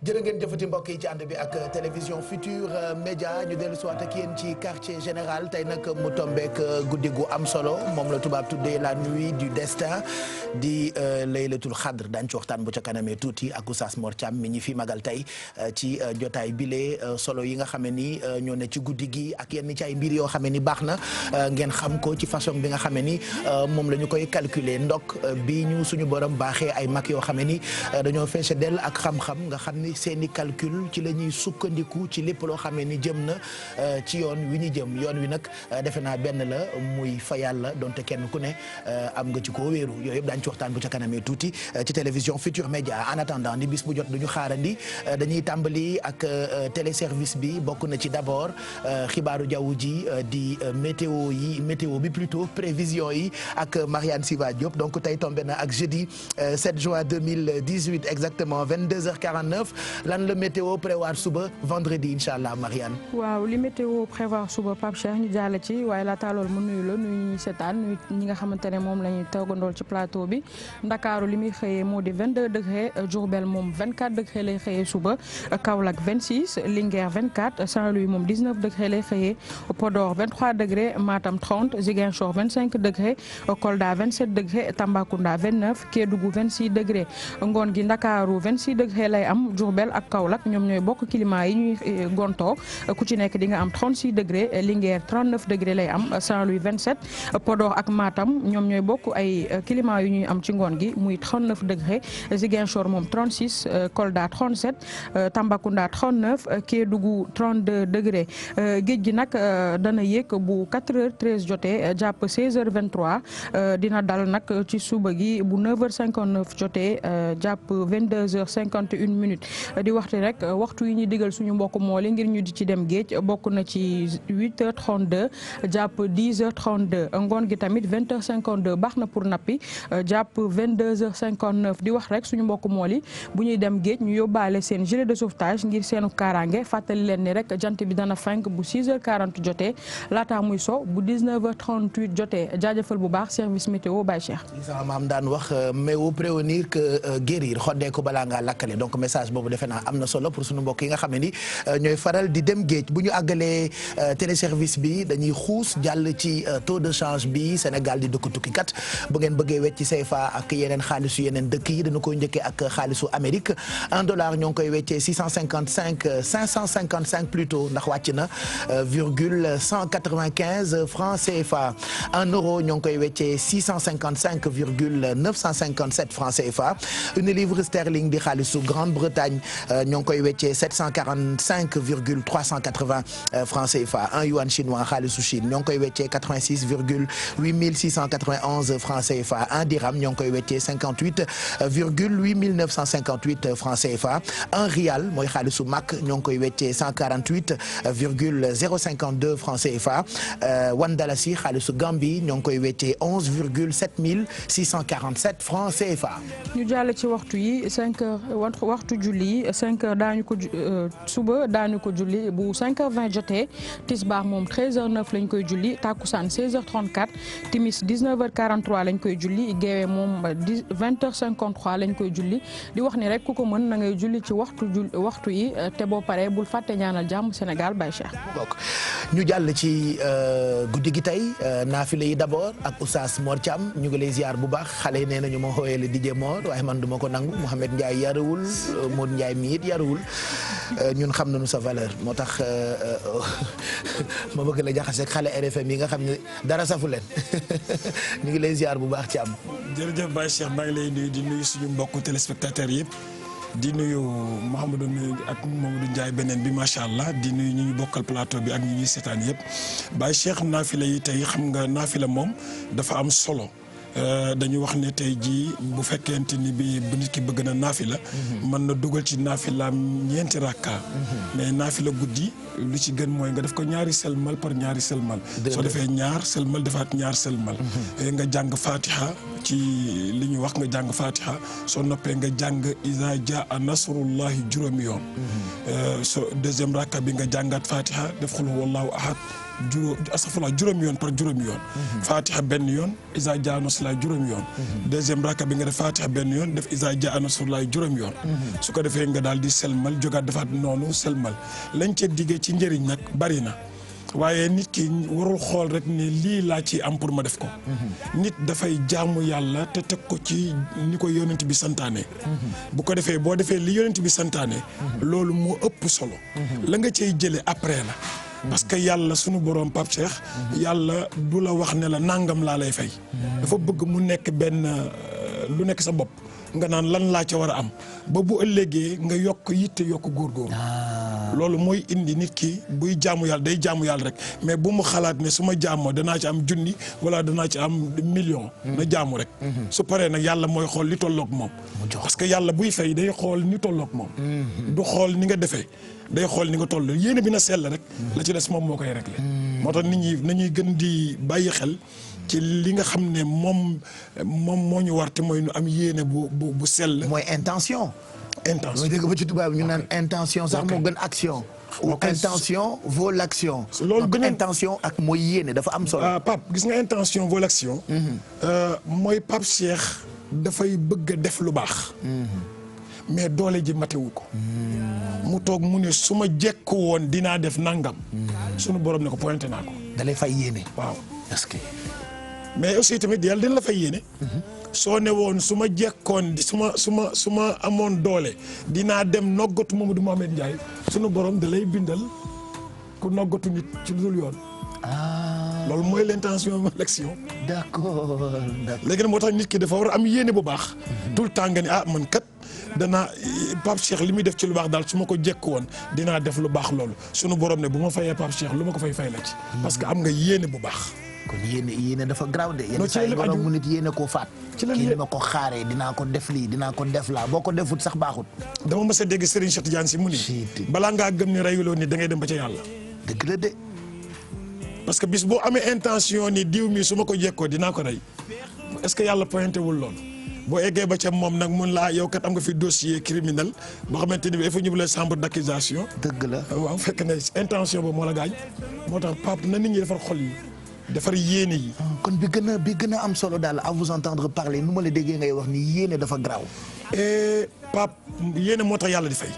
jërë ngeen jëfati mbokk yi ci ànd bi ak télévision Futur Média ñu dellu si waat ak yéen ci quartier général tey nag mu tombeek guddi gu am solo moom la tubaab tuddee la nuit du destin di laylatul xadr daañu ci waxtaan bu ca kanamee tuuti ak Oustaz Mor Thiam mi ñi fi magal tey ci jotaay bile solo yi nga xam ne ni ñoo ne ci guddi gi ak yenn ci ay mbir yoo xam ne ni baax na ngeen xam ko ci façon bi nga xam ne ni moom la ñu koy calculer ndok bi ñu suñu borom baaxee ay mag yoo xam ne ni dañoo feese dell ak xam-xam nga xam ni seeni calcul ci la ñuy sukkandiku ci lépp loo xam ne ni jëm na ci yoon wi ñu jëm yoon wi nag defe naa benn la muy fa yàlla donte kenn ku ne am nga ci koo wéeru yooyu yëpp daañu ci waxtaan bu ca kanamee tuuti ci télévision Futur Média en attendant ni bis bu jot duñu xaarandi dañuy tàmbali ak téléservice bi bokk na ci d'abord xibaaru jaww ji di météo bi plutôt prévision yi ak Marianne Siva Diop donc tey tombé na ak jeudi 7 juin 2018 exactement 22h49 lan la météo prévoir suba vendredi incha allah Marianne. waaw li météo prévoir suba Pape Cheikh ñu jàll ci waaye laata loolu mu nuyu la nuyu ñuy seetaan nuyu ñi nga xamante ne moom la ñuy toogandool ci plateau bi Ndakaaru li muy xëyee moo di 22 degré Diourbel moom 24 degré lay xëyee suba Kaolack 26 Linguère 24 Saint-Louis moom 19 degré lay xëyee Podor 23 degré Matam 30 Ziguinchor 25 degré Kolda 27 degré Tambacounda 29 Kédougou 26 degré ngoon gi Ndakaaru 26 degré lay am Diourbel ak Kaolack ñoom ñooy bokk climat yi ñuy gontoo ku ci nekk di nga am 36 degré Linguère 39 degré lay am Saint-Louis 27 Podor ak Matam ñoom ñooy bokk ay climat yu ñuy am ci ngoon gi muy 39 degré Ziguinchor moom 36 Kolda 37 Tambacounda 39 Kédougou 32 degré géej gi nag dana yéeg bu 4h13 jotee jàpp 16h23 dina dal nag ci suba gi bu 9h59 jotee jàpp 22h51 minutes di waxtu rek waxtu yi ñuy digal suñu mbokk mool yi ngir ñu di ci dem géej bokk na ci 8h32 jàpp 10h32 ngoon gi tamit 20h52 baax na pour nappi jàpp 22h59 di wax rek suñu mbokk mool yi bu ñuy dem géej ñu yóbbaale seen gilet de sauvetage ngir seenu kaaraange fàttali leen ni rek jant bi dana fenk bu 6h40 jotee laataa muy so bu 19h38 jotee jaajëfal bu baax service météo Baye Cheikh. sama maam daan wax mieux prévenir que guérir xoddee ko balaa ngaa lakkale donc message boobu defe naa am na solo pour suñu mbokk yi nga xam ne ni ñooy faral di dem géej bu ñu àggalee téléservice bi dañuy xuus jàll ci taux de change bi Sénégal di dëkk tukki kat bu ngeen bëggee wecc ci CFA ak yeneen xaalisu yeneen dëkk yi dana koy njëkkee ak xaalisu Amérique $1 ñoo ngi koy weccee 555 plutôt ndax wàcc na virgule 195 francs CFA €1 ñoo ngi koy weccee 655 virgule 957 francs CFA une livre sterling di xaalisu Grande-Bretagne ñoo ngi koy weccee 745 virgule 380 francs CFA un yuan chinois xaalisu Chine ñoo ngi koy weccee 86 virgule 8691 francs CFA un dirham ñoo ngi koy weccee 58 virgule 8958 francs CFA un rial mooy xaalisu Mak ñoo ngi koy weccee 148 virgule 052 francs CFA one dalasi xaalisu Gambie ñoo ngi koy weccee 11 virgule 7647 francs CFA. ñu jàll ci waxtu yi 5 heures waxtu julli 5 heures daañu ko suba daañu ko julli bu 5h20 jotee tisbaar moom 13h09 lañ koy julli takkusaan 16h34 timis 19h43 lañ koy julli geewe moom 20h53 lañ koy julli di wax ni rek ku ko mën na ngay julli ci waxtu yi te boo paree bul fàtte ñaanal jàmm Sénégal Baye Cheikh. ñu jàll ci guddi gi tey naafile yi d'abord ak Oustaz Mor Thiam ñu ngi lay ziar bu baax xale yi nee nañu ma xooyee le DJ Mor waaye man duma ko nangu Mouhamed Ndiaye yarawul Modou Ndiaye mi it yarawul ñun xam nañu sa valeur moo tax ma bëgg la jaxase xale RFM yi nga xam ne dara safu leen ñu ngi lay ziar bu baax Thiam. jërëjëf Baye Cheikh maa ngi lay nuyu di nuyu suñu mbokku téléspectateurs yëpp di nuyu Mouhamadou ak Mamadou Ndiaye beneen bi macha allah di nuyu ñu bokkal plateau bi ak ñi ñuy seetaan yëpp Baye Cheikh naafila yi tey xam nga naafila moom dafa am solo. dañu wax ne tey jii bu fekkente ni bi bu nit ki bëgg na naafila mën na dugal ci naafilaam ñeenti rakka mais naafila guddi lu ci gën mooy nga def ko ñaari sëlmal par ñaari sëlmal soo defee ñaar sëlmal defaat ñaar sëlmal nga jàng fatiha ci li ñuy wax nga jàng fatiha soo noppee nga jàng iza jaa nasrullahi juróomi yoon so deuxième rakka bi nga jàngaat fatiha def xul wallahu ahad juróomi yoon par juróomi yoon. Fatiha benn yoon Iza Jaa Nasrullahi juróomi yoon. deuxième raka bi nga def Fatiha benn yoon def Iza Jaa Nasrullahi juróomi yoon. su ko defee nga daal di selmal jógaat defaat noonu selmal lañ ca diggee ci njëriñ nag bari na. waaye nit ki warul xool rek ne lii laa ci am pour ma def ko. nit dafay jaamu yàlla te teg ko ci ni ko yonent bi santaane. bu ko defee boo defee li yonent bi santaane. loolu moo ëpp solo. la nga cay jëlee après la. parce que yàlla sunu borom Pape Cheikh. yàlla du la wax ne la nangam laa lay fay. dafa bëgg mu nekk benn lu nekk sa bopp. nga naan lan laa ca war a am ba bu ëllëgee nga yokk yitte yokk góorgóorlu. loolu mooy indi nit ki buy jaamu yàlla day jaamu yàlla rek mais bu mu xalaat ne su ma jaamoo danaa ci am junni wala danaa ci am million. na jaamu rek. su paree nag yàlla mooy xool li tolloog moom. parce que yàlla buy fay day xool ni tolloog moom. du xool ni nga defee day xool ni nga toll yéene bi na sell rek. la ci des moom moo koy réglé. moo tax nit ñi nañuy gën di bàyyi xel. ci li nga xam ne moom moo ñu war te mooy ñu am yéene bu sell. mooy intention. intention dégg ba ci tubaab ñu naan intention sax moo gën action. ou intention vaut l'action. loolu gën a intention ak mooy yéene dafa am solo. Pape gis nga intention vaut l'action. mooy Pape Cheikh dafay bëgg a def lu baax. mais doole ji matewu ko. mu toog mu ne su ma jekku woon dinaa def nangam. sunu borom ne ko pointé naa ko. da lay fay yéene. waaw est-ce que. mais aussi tamit yàlla dina la fay yéene. soo ne woon su ma jekkoon su ma amoon doole dinaa dem noggatu Mamadou Mouhamed Ndiaye sunu borom da lay bindal ku noggatu nit ci lu dul yoon. loolu mooy l'intention l'action. d'accord. léegi nag moo tax nit ki dafa war a am yéene bu baax. tout le temps nga ni man kat danaa Pape Cheikh li muy def ci lu baax daal su ma ko jekku woon dinaa def lu baax loolu sunu borom ne bu ma fayee Pape Cheikh lu ma ko fay la ci. parce que am nga yéene bu baax. kon yéene dafa graw de. yenn saa yi borom mu nit yéene koo faat. ci la kii dama ko xaaree dinaa ko def lii dinaa ko def laa boo ko defut sax baaxut. dama mës a dégg Serigne Cheikh Tidiane Sy mu ni balaa ngaa gëm ni reyuloo ni da ngay dem ba ca yàlla. dëgg la de. parce que bis boo amee intention ni diw mi su ma ko jekkoo dinaa ko rey est-ce que yàlla pointé wul loolu boo eggee ba ca moom nag mun laa yow kat am nga fi dossier criminel boo xamante ni il faut ñu la chambre d'accusation. dëgg la waaw fekk ne intention boobu moo la gaañ moo tax Pape na nit ñi defar xol yi. defar yéene yi. kon bi gën a am solo daal à vous entendre parler nu ma la déggee ngay wax ni yéene dafa graw. Pape yéene moo tax yàlla di fay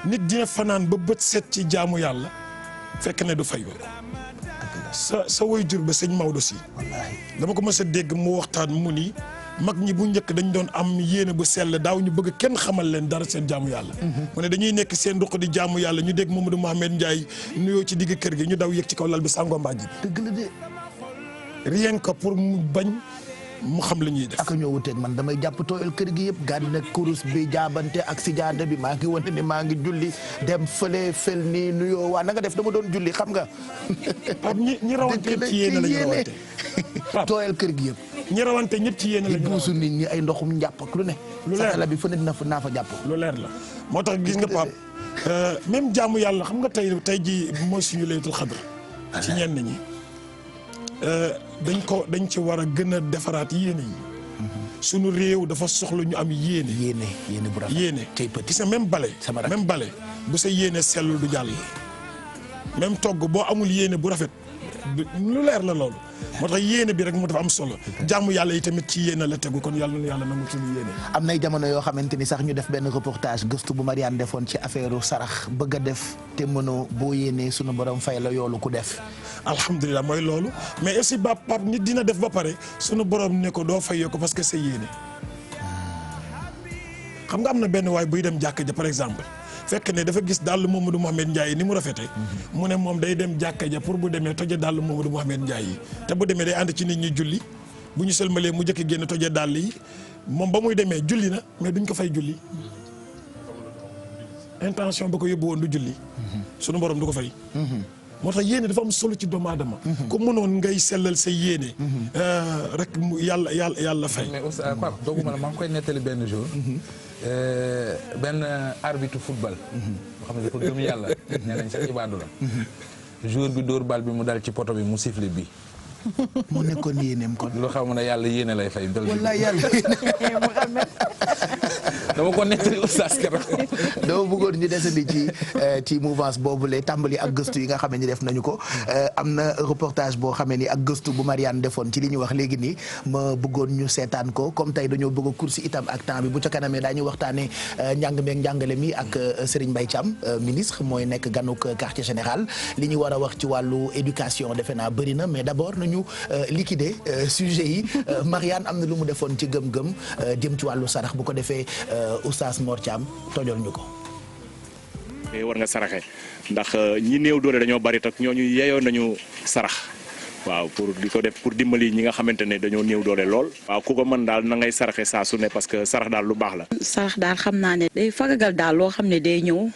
nit dina fanaan ba bët set ci jaamu yàlla fekk ne du fayoo ko. sa waajur ba sëñ Maodo si. dama ko mës a dégg mu waxtaan mu ni mag ñi bu njëkk dañ doon am yéene bu sell daaw ñu bëgg kenn xamal leen dara seen jaamu yàlla. mu ne dañuy nekk seen ruq di jaamu yàlla ñu dégg Mamadou Mouhamed Ndiaye nuyoo ci digg kër gi ñu daw yëg ci kaw lal bi sàngoo mbàjj bi. dëgg la de. rien que pour mu bañ mu xam la ñuy def. ak ñoo wuteeg man damay jàpp tooyal kër gi yëpp gàddu nag kurus bi jaabante ak si jaada bi maa ngi wane ni maa ngi julli dem fële fël nii nuyoo waa na nga def dama doon julli xam nga. Pape ñi rawante ñëpp ci yéene la ñu rawante. tooyal kër gi yëpp. ñi rawante ñëpp ci yéene la ñu buusu nit ñi ay ndoxum njàpp ak lu ne. lu leer la bi fu ne naa fa jàpp. lu leer la moo tax gis nga Pape même jaamu yàlla xam nga tey ji mooy suñu laylatul xadr ci ñenn ñi. dañ ci war a gën a defaraat yéene yi. sunu réew dafa soxla ñu am yéene. yéene bu rafet yéene gis nga même bale bu sa yéene sellul du jàll. même togg boo amul yéene bu rafet lu leer la loolu. moo tax yéene bi rek mu dafa am solo. jaamu yàlla yi tamit ci yéene la tegu kon yàlla na yàlla nangu suñu yéene. am nay jamono yoo xamante ni sax ñu def benn reportage gëstu bu Marianne defoon ci affaire sarax bëgg a def te mënoo boo yéenee sunu borom fay la yoolu ku def. alhamdulilah mooy loolu mais aussi Pape nit dina def ba pare sunu borom ne ko doo fayoo ko parce que sa yéene. xam nga am na benn waay buy dem jàkka ja par exemple. fekk ne dafa gis dàll Mamadou Mouhamed Ndiaye ni mu rafetee. mu ne moom day dem jàkka ja pour bu demee toje dàll Mamadou Mouhamed Ndiaye yi te bu demee day ànd ci nit ñi julli bu ñu sëlmalee mu jëkk génn toje dàll yi moom ba muy demee julli na mais duñ ko fay julli. intention ba ko yóbbu woon du julli. sunu borom du ko fay. moo tax yéene dafa am solo ci doomu aadama. ku mënoon ngay sellal sa yéene. rek mu yàlla fay. mais aussi Pape dooguma la maa ngi koy nettali benn jour. benn arbitre football. boo xam ne dafa gëm yàlla. nee nañ sax ibaadu la. jour bi dóor bal bi mu dal ci poto bi mu siffle bi. mu nekkoon yéeneem kon. lu xam ne yàlla yéene lay fay. wallaay yàlla dama ko nettali oustaz keroog. dama bëggoon ñu desandi ci mouvance boobule tàmbali ak gëstu yi nga xam ne def nañu ko am na reportage boo xamee ni ak gëstu bu Marianne defoon ci li ñu wax léegi nii ma bëggoon ñu seetaan ko comme tey dañoo bëgg a course itam ak temps bi bu ca kanamee daañu waxtaanee njàng meeg njàngale mi ak Serigne Mbaye Thiam ministre mooy nekk ganuk quartier général li ñu war a wax ci wàllu éducation defe naa bëri na mais d'abord nañu liquider sujet yi Marianne am na lu mu defoon ci gëm-gëm jëm ci wàllu sarax bu ko defee Oustaz Mor Thiam tojol ñu ko. war nga saraxe ndax ñi néew doole dañoo bari tak ñooñu yeyoo nañu sarax waaw pour di ko def pour dimbali ñi nga xamante ne dañoo néew doole lool. waaw ku ko mën daal na ngay saraxe saa su ne parce que sarax daal lu baax la. sarax daal xam naa ne day fagagal daal loo xam ne day ñëw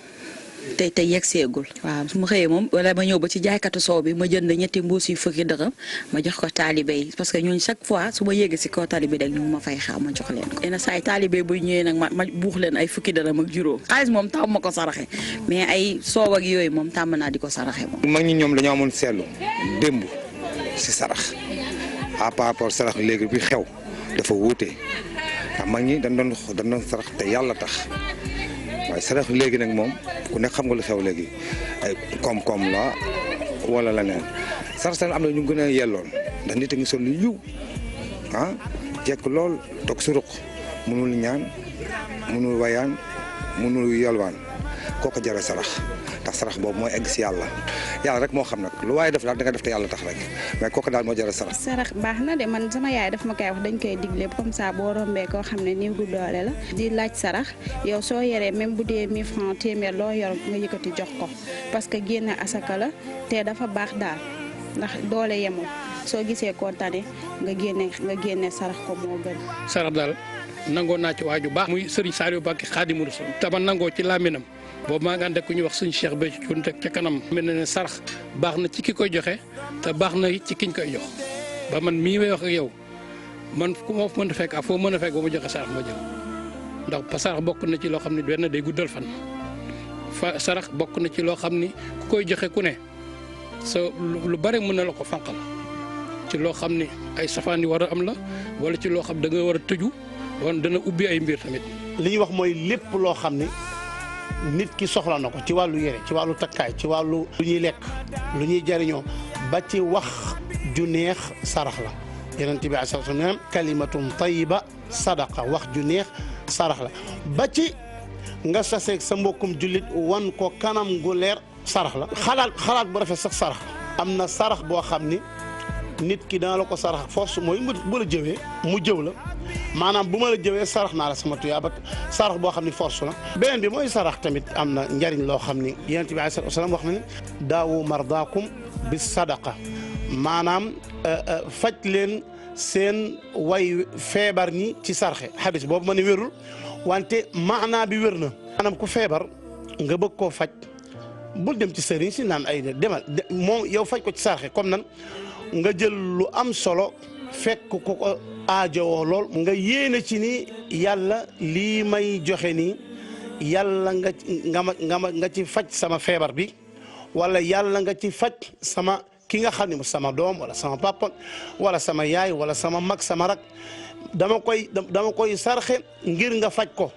te yegg seegul. waaw su ma xëyee moom wala ma ñëw ba ci jaaykatu soow bi ma jënd ñetti mbuus yu fukki dërëm ma jox ko taalibe yi parce que ñooñu chaque fois su ma yéegee si kaw taalibe rek ñu ma fay xaar ma jox leen ko. yenn saa yi taalibe bu ñëwee nag ma buux leen ay fukki dërëm ak juróom. xaalis moom tàmm ma ko saraxe mais ay soow ak yooyu moom tàmm naa di ko saraxe moom. mag ñi ñoom dañoo amoon seetlu démb si sarax à par rapport sarax léegi bi xew dafa wuute ndax mag ñi dañ doon sarax te yàlla tax. waaye sarax léegi nag moom ku nekk xam nga lu xew léegi ay koom-koom la wala leneen sarax am na ñu gën a yelloon ndax nit a ngi sol lu yiw jekk lool toog si ruq mënul ñaan mënul wayaan mënul yolwaan kooku jare sarax ndax sarax boobu mooy egg si yàlla rek moo xam nag lu waaye def daal da nga def te yàlla tax rek mais kooku daal moo jare sarax. sarax baax na de man sama yaay daf ma koy wax dañ koy digle comme ça boo rombee koo xam ne néew gu doole la di laaj sarax yow soo yoree même bu dee 1000 francs téeméer loo yor nga yëkkati jox ko parce que génne asaka la te dafa baax daal ndax doole yemul soo gisee koo tane nga génne sarax ko moo gën. sarax daal nangoo naa ci waaju baax muy Serigne Saliou Mbacké Khadimou Rassoul tama nangoo ci làmminam boobu maa ngi ànd ak ku ñuy wax suñu Cheikh Béthio Thioune teg ca kanam mel na ne sarax baax na ci ki koy joxe te baax na ci kiñ koy jox ba man mii may wax ak yow man ku ma mën a fekk ak foo mën a fekk ba ma joxe sarax ma jël ndax sarax bokk na ci loo xam ne benn day guddal fan sarax bokk na ci loo xam ni ku koy joxe ku ne sa lu bare mën na la ko fanqal ci loo xam ni ay safaan yi war a am la wala ci loo xam da nga war a tëju wala dana ubbi ay mbir tamit. li ñuy wax mooy lépp loo xam ni nit ki soxla na ko ci wàllu yére ci wàllu takkaay ci wàllu lu ñuy lekk lu ñuy jariñoo ba ci wax ju neex sarax la yonent bi sallallahu alayhi wasallam kalimatun tayyiba sadaqa wax ju neex sarax la ba ci nga saseeg sa mbokkum jullit wan ko kanam gu leer sarax la xalaat bu rafet sax sarax am na sarax boo xam ni nit ki dana la ko sarax force mooy bu la jëwee mu jëw la maanaam bu ma la jëwee sarax naa la sama tuyaaba sarax boo xam ni force la beneen bi mooy sarax tamit am na njariñ loo xam ni yonent bi alayhi salaam wax na ne daawu mardaakum bi sadaqa maanaam faj leen seen way feebar ñi ci sarxe xadis boobu ma ne wérul wante maanaa bi wér na maanaam ku feebar nga bëgg koo faj bul dem ci sëriñ si naan ay demal moom yow faj ko ci sarxe comme nan nga jël lu am solo fekk ku ko aajowoo lool nga yéene ci ni yàlla lii may joxe nii yàlla nga ci faj sama feebar bi wala yàlla nga ci faj sama ki nga xam ne sama doom wala sama papa wala sama yaay wala sama mag sama rak dama koy sarxe ngir nga faj ko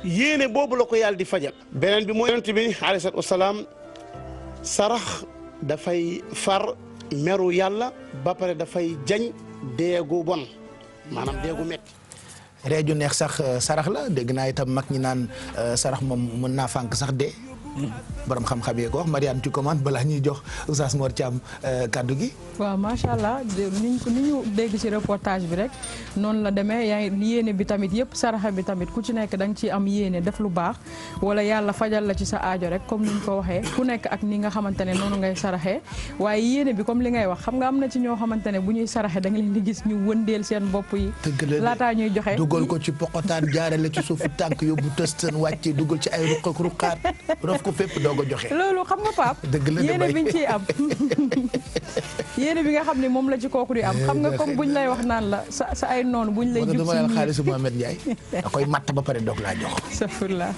yéene boobu la ko yàlla di fajal. beneen bi mooy yonent bi alayhi salaatu wasalaam sarax dafay far meru yàlla ba pare dafay jañ deegu bon maanaam deegu metti reeju neex sax sarax la dégg naa itam mag ñi naan sarax moom mën naa fànk sax dee borom xam-xam yee ko wax Marianne tu commentes balaa ñuy jox Oustaz Mor Thiam kaddu gi. waaw macha allah ni ñu dégg ci reportage bi rek noonu la demee yaa ngi yéene bi tamit yëpp saraxa bi tamit ku ci nekk da nga ciy am yéene def lu baax wala yàlla fajal la ci sa aajo rek comme ni ñu ko waxee ku nekk ak ni nga xamante ne noonu ngay saraxee waaye yéene bi comme li ngay wax xam nga am na ci ñoo xamante ne bu ñuy saraxe da nga leen di gis ñu wëndeel seen bopp yi. laataa ñuy joxe dugal ko ci poqotaan jaarale ci suufu tànk yóbbu tëstan wàcce dugal ci ay ruq ak ruqaat ko fépp doog a joxe. loolu xam nga Pape yéene biñ ciy am yéene bi nga xam ne moom la ci kooku di am xam nga comme buñ lay wax naan la sa ay noonu buñ lay jub si xaalisu Mohamed Ndiaye da koy matt ba pare doog laa jox. safurla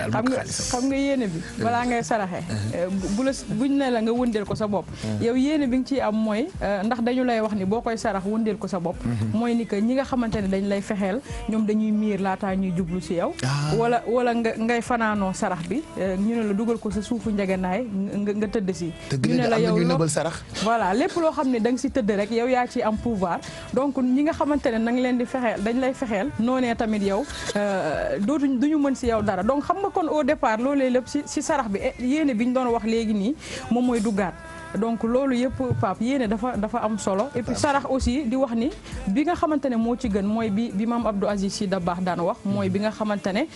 xam nga yéene bi balaa ngay saraxe bu la buñ ne la nga wëndeel ko sa bopp yow yéene bi nga ciy am mooy ndax dañu lay wax ni boo koy sarax wëndeel ko sa bopp mooy ni que ñi nga xamante ne dañ lay fexeel ñoom dañuy miir laataa ñuy jublu si yow wala ngay fanaanoo sarax bi ñu ne la dugal ko sa suufu njëgënaay nga tëdd si ñu ne la yow sarax voilà lépp loo xam ne da nga si tëdd rek yow yaa ci am pouvoir donc ñi nga xamante ne nang leen di fexeel dañ lay fexeel noonee tamit yow duñu mën si yow dara donc xam nga kon au départ loolee lépp si sarax bi yéene bi ñu doon wax léegi nii moom mooy duggaat donc loolu yëpp Pape yéene dafa am solo et puis sarax aussi di wax ni bi nga xamante ne moo ci gën mooy bi maam Abdou Aziz Sy Dabakh daan wax mooy bi nga xamante ne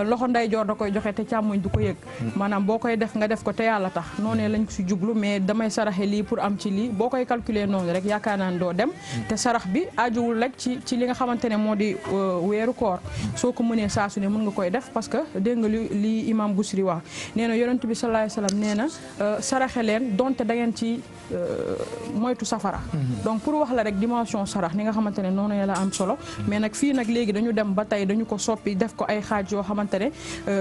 loxo ndeyjoor da koy joxe te càmmoñ du ko yëg maanaam boo koy def nga def ko te yàlla tax noonee lañ ko si jublu mais damay saraxe lii pour am ci lii boo koy calculer noonu rek yaakaar naa ne doo dem te sarax bi ajuwul rek ci li nga xamante ne moo di weeru koor soo ko mënee saa su ne mën nga koy def parce que dégg nga li imam Busiri wax nee na yonent bi sallallahu alayhi wasallam nee na saraxe leen donte da ngeen ci moytu safara donc pour wax la rek dimension sarax ni nga xamante ne noonu la am solo mais nag fii nag léegi dañu dem ba tey dañu ko soppi def ko ay xaaj yoo xamante ne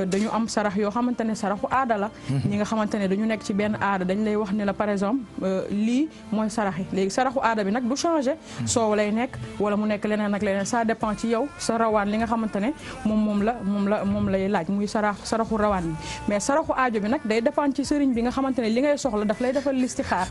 dañu am sarax yoo xamante ne saraxu aada la ñi nga xamante ne dañu nekk ci benn aada dañ lay wax ne la par exemple lii mooy sarax yi léegi saraxu aada bi nag du changé soow lay nekk wala mu nekk leneen ak leneen ça dépend ci yow sa rawaan li nga xamante ne moom lay laaj muy saraxu rawaan bi mais saraxu aajo bi nag day dépend ci sëriñ bi nga xamante ne li ngay soxla daf lay defal listixaar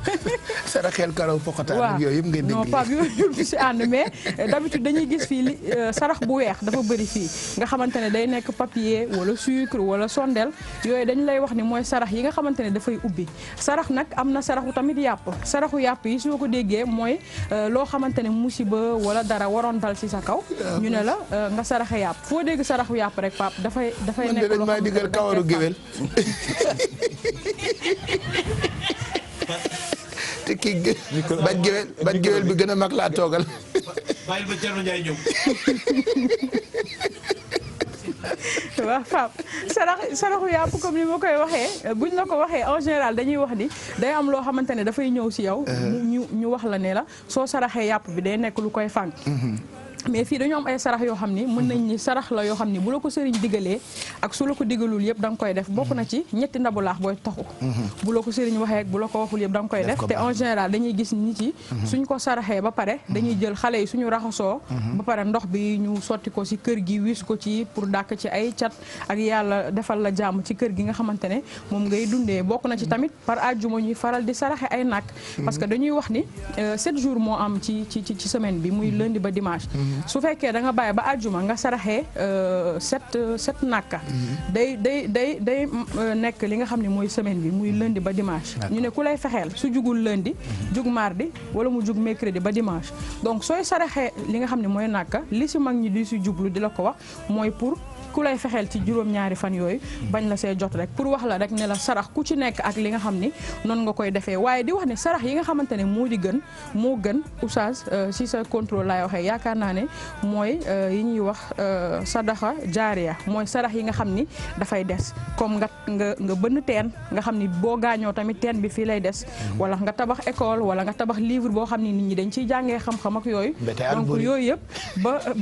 saraxel karaw poxataan yooyu yëpp ngay dégg non Pape yooyu du si ànd mais d'habitude dañuy gis fii sarax bu weex dafa bëri fii nga xamante ne day nekk papier wala sucre wala sondel yooyu dañ lay wax ni mooy sarax yi nga xamante ne dafay ubbi sarax nag am na saraxu tamit yàpp saraxu yàpp yi soo ko déggee mooy loo xamante ne musiba wala dara waroon dal si sa kaw ñu ne la nga saraxe yàpp foo dégg saraxu yàpp rek Pape dafay nekk loo xamante ne digal kawaru géwél te kii bañ géwél bi gën a mag laa toogal. bàyyil ba Thierno Ndiaye ñëw. waaw Pape saraxu yàpp comme ni ma koy waxee buñ la ko waxee en général dañuy wax ni day am loo xamante ne dafay ñëw si yow. ñu wax la ne la soo saraxee yàpp bi day nekk lu koy fànk. mais fii dañoo am ay sarax yoo xam ni mën nañ ni sarax la yoo xam ni bu la ko sëriñ digalee ak su la ko digalul yëpp da nga koy def bokk na ci ñetti ndabu laax booy taxu bu la ko sëriñ waxee ak bu la ko waxul yëpp da nga koy def te en général dañuy gis nit yi suñ ko saraxee ba pare dañuy jël xale yi suñu raxasoo ba pare ndox bi ñu sotti ko ci kër gi wis ko ci pour dàkk ci ay cat ak yàlla defal la jàmm ci kër gi nga xamante ne moom ngay dundee bokk na ci tamit par àjjuma ñuy faral di saraxe ay nag parce que dañuy wax ni 7 jours moo am ci semaine bi muy lundi ba dimanche su fekkee da nga bàyyi ba àjjuma nga saraxee sept nakka day nekk li nga xam ne mooy semaine bi muy lundi ba dimanche ñu ne ku lay fexeel su jugul lundi jug mardi wala mu jug mercredi ba dimanche donc sooy saraxee li nga xam ne mooy nakka li si mag ñi di si jublu di la ko wax mooy pour ku lay fexeel ci juróom-ñaari fan yooyu bañ la see jot rek pour wax la rek ne la sarax ku ci nekk ak li nga xam ni noonu nga koy defee waaye di wax ne sarax yi nga xamante ne moo gën oustaz si sa contrôle laay waxee yaakaar naa ne mooy yi ñuy wax sadaxa jaariya mooy sarax yi nga xam ni dafay des comme nga bënn teen nga xam ni boo gaañoo tamit teen bi fii lay des wala nga tabax école wala nga tabax livre boo xam ni nit ñi dañ ciy jàngee xam-xam ak yooyu donc yooyu yëpp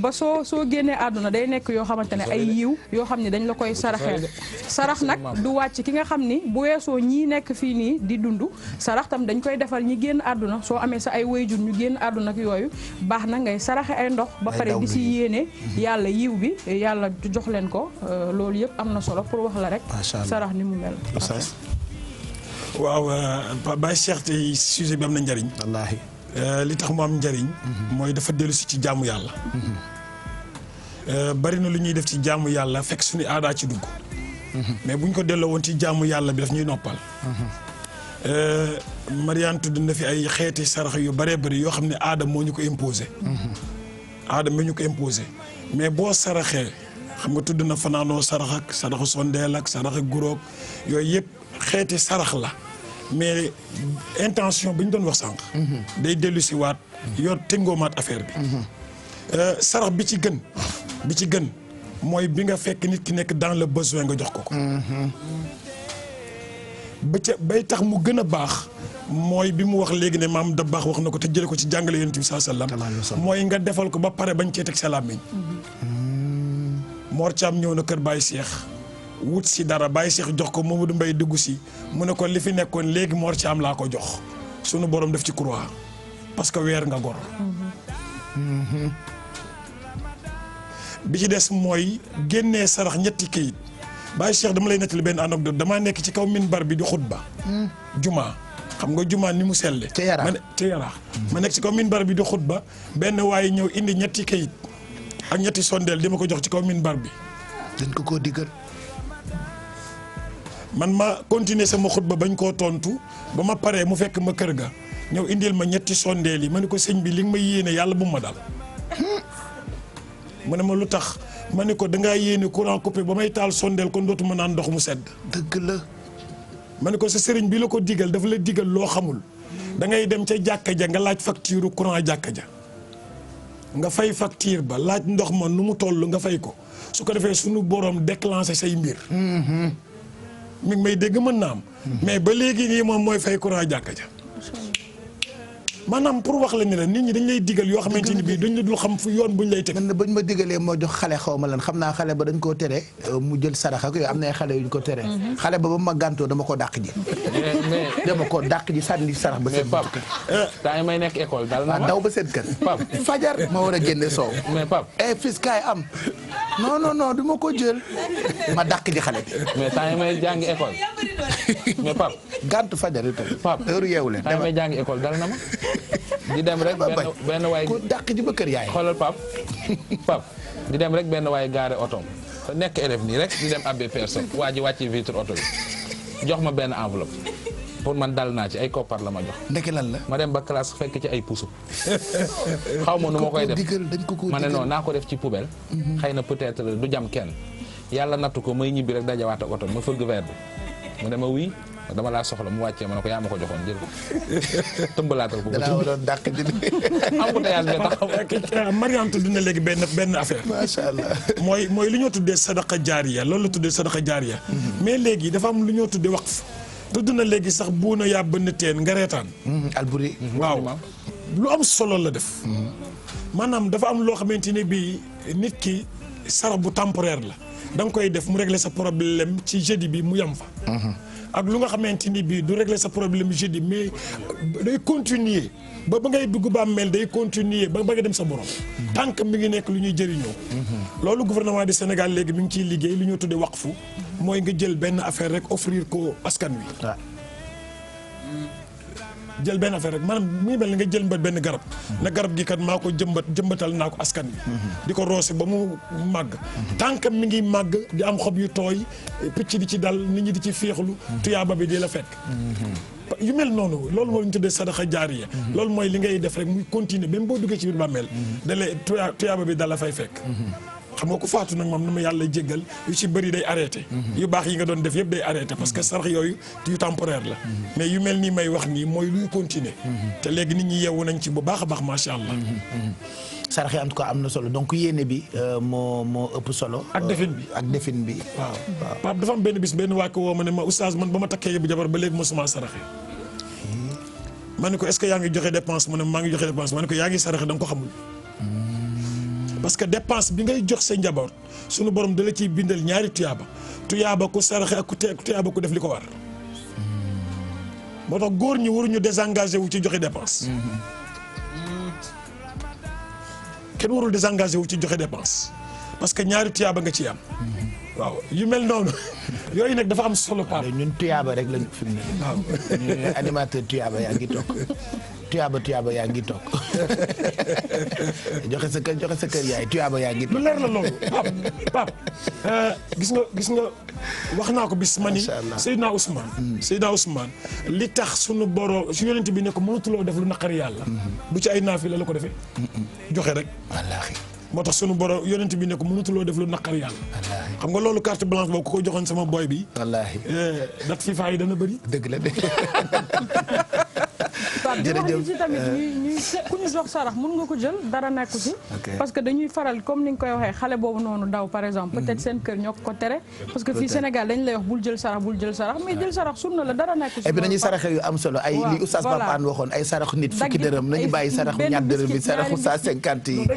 ba soo génnee àdduna day nekk yoo xamante ne ay yoo xam ne dañ la koy saraxeel sarax nag du wàcc ki nga xam ni bu weesoo ñii nekk fii nii di dund sarax tam dañ koy defal ñi génn àdduna soo amee sa ay wayjur ñu génn àdduna ak yooyu baax na ngay saraxe ay ndox ba pare di si yéene yàlla yiw bi yàlla jox leen ko loolu yëpp am na solo pour wax la rek sarax ni mu mel waaw Baye Cheikh tey sujet bi am na njariñ wallaahi li tax mu am njariñ mooy dafa dellu si ci jaamu yàlla bari na lu ñuy def ci jaamu yàlla fekk suñu aadaa ci dugg mais buñ ko delloo woon ci jaamu yàlla bi daf ñuy noppal Mariane tudd na fi ay xeeti sarax yu bëree bëri yoo xam ne aada moo ñu ko imposé aada moo ñu ko imposé mais boo saraxee xam nga tudd na fanaanoo sarax ak saraxu sondeel ak sarax ak guróog yooyu yëpp xeeti sarax la mais intention bi ñu doon wax sànq day dellu si waat yor tëngoomaat affaire bi sarax bi ci gën mooy bi nga fekk nit ki nekk dans le besoin nga jox ko ko bay tax mu gën a baax mooy bi mu wax léegi ne maam da baax wax na ko te jële ko ci jàngale yonent bi sallallahu alayhi wasallam mooy nga defal ko ba pare bañ cee teg sa làmmiñ Mor Thiam ñëw na kër Baye Cheikh wut si dara bàyyi Cheikh jox ko Mamadou Mbaye dugg si mu ne ko li fi nekkoon léegi Mor Thiam laa ko jox sunu borom def ci croix parce que weer nga gor. bi ci des mooy génnee sarax ñetti këyit bàyyi Cheikh dama lay nettali benn anecdote damaa nekk ci kaw minbar bi di xutba. juma xam nga juma ni mu selle. ca Yaraax ma nekk ci kaw minbar bi di xutba benn waaye ñëw indi ñetti këyit ak ñetti sondeel di ma ko jox ci kaw minbar bi. dañ ko koo diggal. man ma continuer sama xutba bañ koo tontu ba ma paree mu fekk ma kër ga ñëw indil ma ñetti sondeel yi ma ne ko sëñ bi li nga ma yéene yàlla bu ma dal. mu ne ma lu tax ma ne ko dangaa yéene courant coupé ba may taal sondeel kon dootuma naan ndox mu sedd. dëgg la. ma ne ko sa sëriñ bi la ko digal dafa la digal loo xamul da ngay dem ca jàkka ja nga laaj facture courant jàkka ja nga fay facture ba laaj ndox ma nu mu toll nga fay ko su ko defee suñu borom déclenché say mbir. mi ngi may dégg mën naa am. mais ba léegi nii moom mooy fay courant jàkka ja. maanaam pour wax la ni la nit ñi dañ lay digal yoo xamante ni bii dañ la dul xam fu yoon buñ lay teg. man bañ ma digalee moo jox xale xaw ma lan xam naa xale ba dañ koo tere mu jël sarax ak yooyu am na ay xale yu ñu ko tere. xale ba ma gàntoo dama ko dàq ji. mais dama ko dàq ji sànni sarax ba seen Pape daa may nekk école daal na ma daw ba seen kër. Pape fajar ma war a génne soow. mais Pape fils kaay am non du ma ko jël ma dàq ji xale bi. mais temps yi may jàngi école mais Pape gàntu fajar itam. Pape heure yeewu leen. temps yi may jàngi école dal na ma. di dem rek benn waay ko dàq ji ba kër yaay. xoolal Pape di dem rek benn waay gaare otoom nekk élève nii rek di dem abbé personne waa ji wàcc vitre oto bi jox ma benn enveloppe pour man dal naa ci ay koppar la ma jox. ndeke lan la. ma dem ba classe fekk ci ay puso xaw ma nu ma koy def ma ne non naa ko def ci poubelle. xëy na peut-être du jam kenn yàlla nattu ko may ñibbi rek dajawaat ak oto ma fëgg verre bi mu ne ma wuy dama laa soxla mu wàccee ma ne ko yaa ma ko joxoon jël ko tëmbalaatal ko. danaa waroon dàq ji. embouteillage bi taxaw. Mariam tudd na léegi benn affaire. macha allah. mooy li ñoo tuddee sadaqa jaariya loolu la tuddee sadaqa jaariya. mais léegi dafa am lu ñoo tuddee waqf. tudd na léegi sax buuna yaa bënn teen nga reetaan. alburi. waaw lu am solo la def. maanaam dafa am loo xamante ne bii nit ki sarax bu temporaire la da nga koy def mu régler sa problème ci jeudi bi mu yam fa. ak lu nga xamante ni bii du régler sa problème jeudi mais day continuer ba ngay dugg bàmmeel day continuer ba nga dem sa borom. tant que mi ngi nekk lu ñuy jëriñoo. loolu gouvernement du Sénégal léegi mi ngi ciy liggéey lu ñu tuddee waqfu mooy nga jël benn affaire rek offrir ko askan wi. jël benn affaire rek maanaam mi ngi mel ni nga jël benn garab. na garab gi kat maa ko jëmbatal naa ko askan wi. di ko roose ba mu màgg. tant que mi ngi màgg di am xob yu tooy picc di ci dal nit ñi di ci féexlu. tuyaaba bi di la fekk. yu mel noonu loolu moo ñu tuddee sadaxa jaariya. loolu mooy li ngay def rek muy continuer même boo duggee ci biir bàmmeel. dalee tuyaaba bi dala fay fekk. xam nga ku faatu nag moom na ma yàlla jéggal yu ci bëri day arrêté. yu baax yi nga doon def yëpp day arrêté parce que sarax yooyu yu temporaire la. mais yu mel nii may wax nii mooy luy continuer. te léegi nit ñi yeewu nañ ci bu baax a baax macha allah. sarax yi en tout cas am na solo donc yéene bi moo ëpp solo. ak defin bi waaw Pape dafa am benn bis benn waa ko woo ma ne ma oustaz man ba ma takkee yëbu jabar ba léegi mosuma saraxe. ma ne ko est-ce que yaa ngi joxe dépense mu ne maa ngi joxe dépense ma ne ko yaa ngi saraxe da nga ko xamul. parce que dépense bi ngay jox sa njaboot sunu borom dala ciy bindal ñaari tuyaaba ku saraxe ak ku tuyaaba ku def li ko war. moo tax góor ñi waruñu désengagé wu ci joxe dépense. kenn warul désengagé wu ci joxe dépense parce que ñaari tuyaaba nga ci am. waaw yu mel noonu yooyu nag dafa am solo. Pape ñun tuyaaba rek lañu fi mu ne. waaw ñun animateur tuyaaba yaa ngi toog. tuyaaba yaa ngi toog joxe sa kër yaay tuyaaba yaa ngi toog. lu leer la loolu Pape gis nga wax naa ko bis ma ni Seydina Ousmane li tax sunu borom su yonent bi ne ko mënatuloo def lu naqari yàlla bu ci ay naafila la ko defee joxe rek wallaahi moo tax sunu borom yonent bi ne ko mënatuloo def lu naqari yàlla xam nga loolu carte blanche boobu ku ko joxoon sama boy bi wallaahi dat FIFA yi dana bëri dëgg la jërëjëf ci tamit ñuy ku ñu jox sarax mun nga ko jël dara nekku ci. parce que dañuy faral comme ni nga koy waxee xale boobu noonu daw par exemple. peut-être seen kër ñoo ko tere. parce que fii Sénégal dañ lay wax bul jël sarax mais jël sarax sunna la dara nekku ci. et puis nañuy saraxe yu am solo ay li oustaz Pape Hann waxoon ay saraxu nit fukki dërëm nañu bàyyi saraxu ñaar dërëm bi saraxu 150 yi.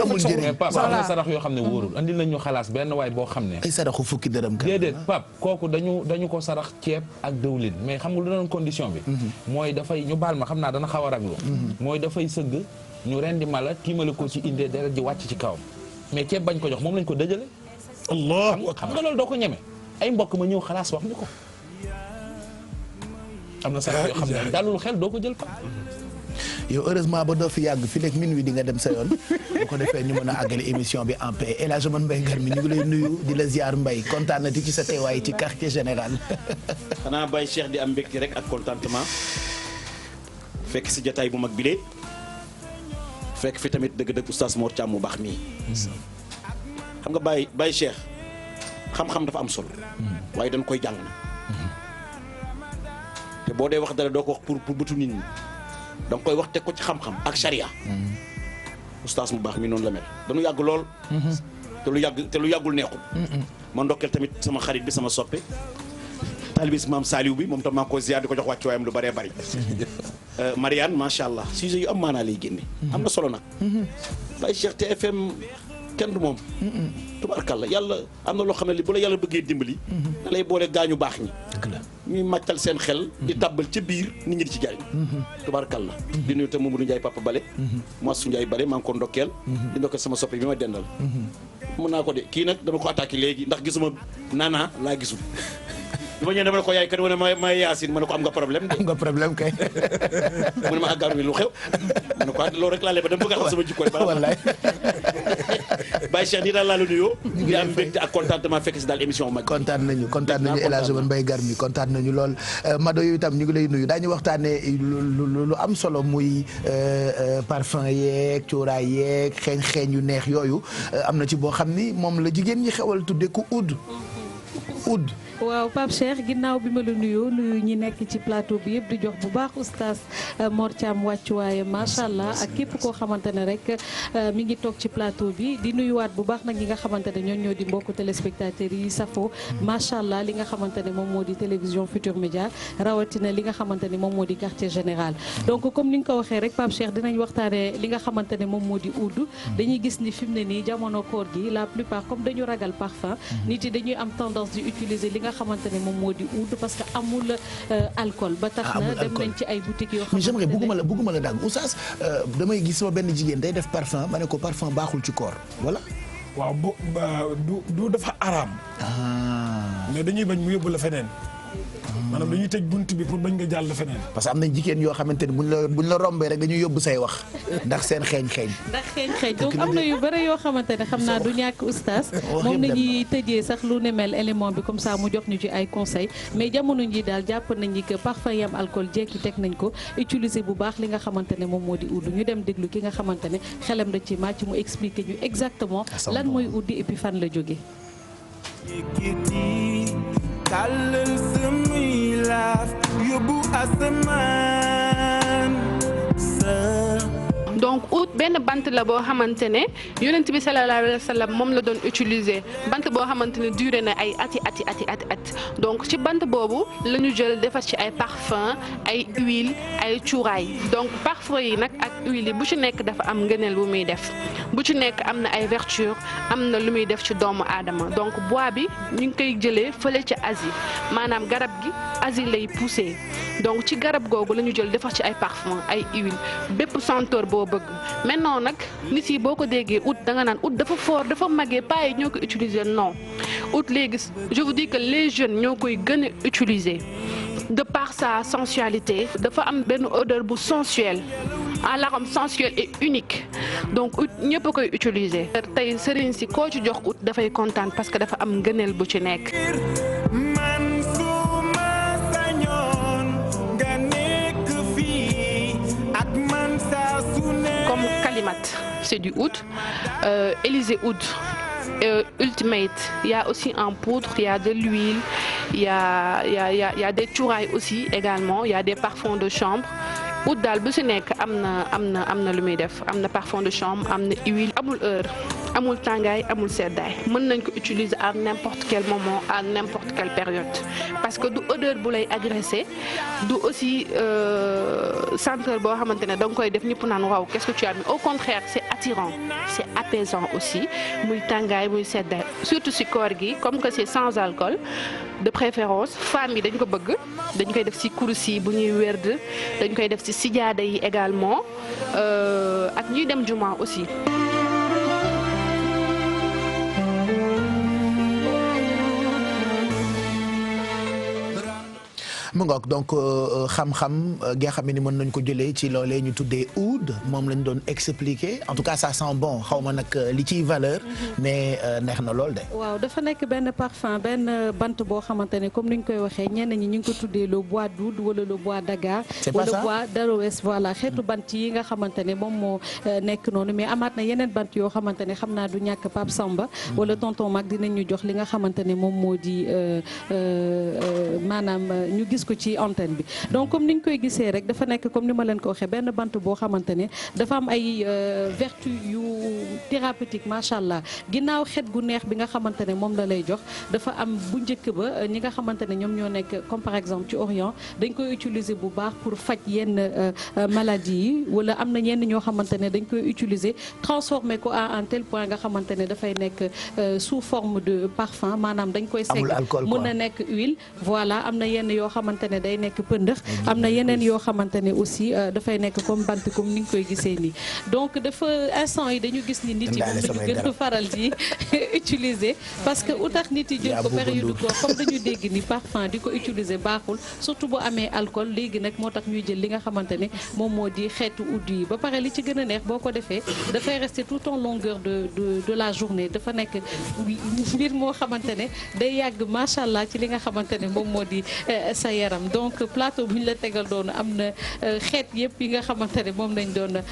amul njëriñ Pape am na sarax yoo xam ne wóorul andi nañu xalaas benn waay boo xam ne. ay saraxu fukki dërëm ka déedéet Pape kooku dañu ko sarax ceeb ak dëwlin mais xam nga lu doon condition bi. mooy dafay ñu baal ma xam naa dana xaw a raglu. mooy dafay sëgg ñu rendi mala tiimale ko ci indee deret ji wàcc ci kawam mais ceeb bañ ko jox moom lañ ko dëjale. Allah xam nga loolu doo ko ñeme ay mbokk ma ñëw xalaas wax ni ko. am na sarax yoo xam ne dalul xel doo ko jël Pape. yow heureusement ba doo fi yàgg fi léegi minuit di nga dem sa yoon bu ko defee ñu mën a àggale émission bi en paix El Hadj Mbaye Garmi ñu ngi lay nuyu di la ziar Mbaye kontaan na ci sa teewaay ci quartier général. xanaa Baye Cheikh di am mbégte rek ak contentement fekk si jotaay bu mag bile fekk fi tamit dëgg-dëgg oustaz Mor Thiam mu baax mii. xam nga Baye Cheikh xam-xam dafa am solo. waaye dañ koy jàng na. te boo dee wax dara doo ko wax pour bëtu nit ñi. da nga koy wax teg ko ci xam-xam ak sharia. oustaz mu baax mi noonu la mel dañu yàgg lool. te lu yàggul neexul. ma ndokkeel tamit sama xarit bi sama soppe. taalibe si maam Saliou bi moom tam maa ngi koy ziar di ko jox wàccuwaayam lu bëree bëri. Marianne macha allah sujet yu am maanaa lay génne. am na solo nag. Baye Cheikh TFM kenn du moom. tubaarkàlla yàlla am na loo xam ne li bu la yàlla bëggee dimbali. da lay boole gaañu baax ñi. ñuy màccal seen xel. di tàbbal ca biir nit ñi di ci jariñ. tubaarkàlla. di nuyu tam Mamadou Ndiaye Papa Bale. Massou Ndiaye Bale maa ngi ko ndokkeel. di ndokkeel sama soppi bi ma dendal. mën naa ko de kii nag dama ko attaqué léegi ndax gisuma naana laa gisul. bi ma ñëwee dama ne ko yaay kan wala may Yacine ma ne ko am nga problème de. am nga problème kay. mu ne ma àggaaru bi lu xew. ma ne ko loolu rek laa leen ba dama bëgg a xam sama jikko rek. wallaay. Baye Cheikh nii daal laa la nuyoo. di am mbégte ak contentement fekk si daal émission bu mag. kontaan nañu El Hadj Mbaye Garmi kontaan nañu lool Mado yu itam ñu ngi lay nuyu daañu waxtaanee lu am solo muy parfum yeeg cuuraay yeeg xeeñ yu neex yooyu am na ci boo xam ni moom la jigéen ñi xewal tudde ku oud. waaw Pape Cheikh ginnaaw bi ma la nuyu ñi nekk ci plateau bi yëpp di jox bu baax oustaz Mor Thiam wàccuwaaye macha allah ak képp koo xamante ne rek mi ngi toog ci plateau bi di nuyuwaat bu baax nag ñi nga xamante ne ñoo di mbokku téléspectateurs yi safo macha allah li nga xamante ne moom moo di télévision Futur Média rawatina li nga xamante ne moom moo di quartier général. donc comme ni nga ko waxee rek Pape Cheikh dinañ waxtaanee li nga xamante ne moom moo di oud dañuy gis ni fi mu ne nii jamono koor gi la plupart comme dañu ragal parfum nit yi dañuy am tendance di utiliser li nga xamante ne moom moo di oud parce que amul alcool ba tax na dem nañ ci ay boutiques yoo xamante ne mais bëgguma la dagg oustaz damay gis sama benn jigéen day def parfum ma ne ko parfum baaxul ci koor voilà. waaw du dafa araam. mais dañuy bañ mu yóbbu la feneen. maanaam dañuy tëj bunt bi pour bañ nga jàll feneen. parce que am nañ jigéen yoo xamante ni buñ la rombee rek dañuy yóbbu say wax ndax seen xeeñ. donc am na yu bëri yoo xamante ne xam naa du ñàkk oustaz moom nañuy tëjee sax lu ne mel élément bi comme ça mu jox ñu ci ay conseils mais jamono ji daal jàpp nañ ni que parfum yam alcool jekki teg nañ ko utiliser bu baax li nga xamante ne moom moo di oud ñu dem déglu ki nga xamante ne xelam da ci màcc mu expliquer ñu exactement lan mooy oud et puis fan la jógee. tàllal samay laaf yóbbu asamaan sa donc oud benn bant la boo xamante ne yonent bi sallallahu alayhi wa sallam moom la doon utiliser bant boo xamante ne duré na ay ati donc ci bant boobu la ñu jël defar ci ay parfum ay huile ay cuuraay donc parfum yi nag ak huile yi bu ci nekk dafa am ngëneel bu muy def bu ci nekk am na ay vertu am na lu muy def ci doomu aadama donc bois bi ñu ngi koy jëlee fële ci Asie maanaam garab gi Asie lay poussé donc ci garab googu la ñu jël defar ci ay parfum ay huile bépp senteur boo bëgg maintenant nag nit yi boo ko déggee oud da nga naan oud dafa fort dafa màggee pas yi ñoo ko utiliser non oud léegi je vous dis que les jeunes ñoo koy gën a utiliser de par sa sensualité dafa am benn odeur bu sensuelle l'arôme sensuel et unique donc oud ñëpp a koy utiliser tey sëriñ si koo ci jox oud dafay kontaan parce que dafa am ngëneel bu ci nekk. Comme Kalimat, c'est du oud. Élysée oud, Ultimate, il y a aussi en poudre, il y a de l'huile, il y a des cuuraay aussi également, il y a des parfums de chambre oud daal bu si nekk am na lu muy def am na parfum de chambre am na huile amul heure amul tàngaay amul seddaay mën nañ ko utiliser à n'importe quel moment à n'importe quelle période parce que du odeur bu lay agressé du aussi senteur boo xamante ne da nga koy def ñëpp naan waaw qu'est-ce que tu as mis au contraire c'est attirant c'est apaisant aussi muy tàngaay muy seddaay surtout si koor gi comme que c'est sans alcool de préférence femmes yi dañ ko bëgg dañ koy def ci kurus yi bu ñuy werd dañ koy def ci sijaada yi également ak ñuy dem juma aussi. mu ngoog donc xam-xam gi nga xam ne ni mën nañ ko jëlee ci loolee ñu tuddee oud moom lañ doon expliquer en tout cas ça sent bon xaw ma nag li ciy valeur mais neex na lool de. waaw dafa nekk benn parfum benn bant boo xamante ne comme ni ñu koy waxee ñenn ñi ñu ngi ko tuddee le bois d'oud wala le bois d'agar wala bois d'aloès voilà xeetu bant yi nga xamante ne moom moo nekk noonu mais amaat na yeneen bant yoo xamante ne xam naa du ñàkk Pape Samba wala tonton Mag dinañ ñu jox li nga xamante ne moom moo di maanaam ñu gis ko ci antenne bi donc comme ni ñu koy gisee rek dafa nekk comme ni ma leen ko waxee benn bant boo xamante ne dafa am ay vertu yu thérapeutique macha allah ginnaaw xet gu neex bi nga xamante ne moom la lay jox dafa am bu njëkk ba ñi nga xamante ne ñoom ñoo nekk comme par exemple ci Orient dañ koy utiliser bu baax pour faj yenn maladies yi wala am na ñenn ñoo xamante ne dañ koy utiliser transformer ko à un tel point nga xamante ne dafay nekk sous forme de parfum maanaam dañ koy segg mën na nekk huile voilà am na yenn yoo xamante ne day nekk pëndëx am na yeneen yoo xamante ne aussi dafay nekk comme bant comme ni nga koy gisee nii donc dafa instant yi dañu gis ni nit yi moom dañu gën a faral di utiliser parce que utax nit yi jël ko période koor comme dañu dégg ni parfum di ko utiliser baaxul surtout boo amee alcool léegi nag moo tax ñuy jël li nga xamante ne moom moo di xeetu oud yi ba pare li ci gën a neex boo ko defee dafay rester tout en longueur de la journée dafa nekk mbir moo xamante ne day yàgg macha allah ci li nga xamante ne moom moo di sa yaram donc plateau bu ñu la tegal doon am na xeet yëpp yi nga xamante ne moom lañ doon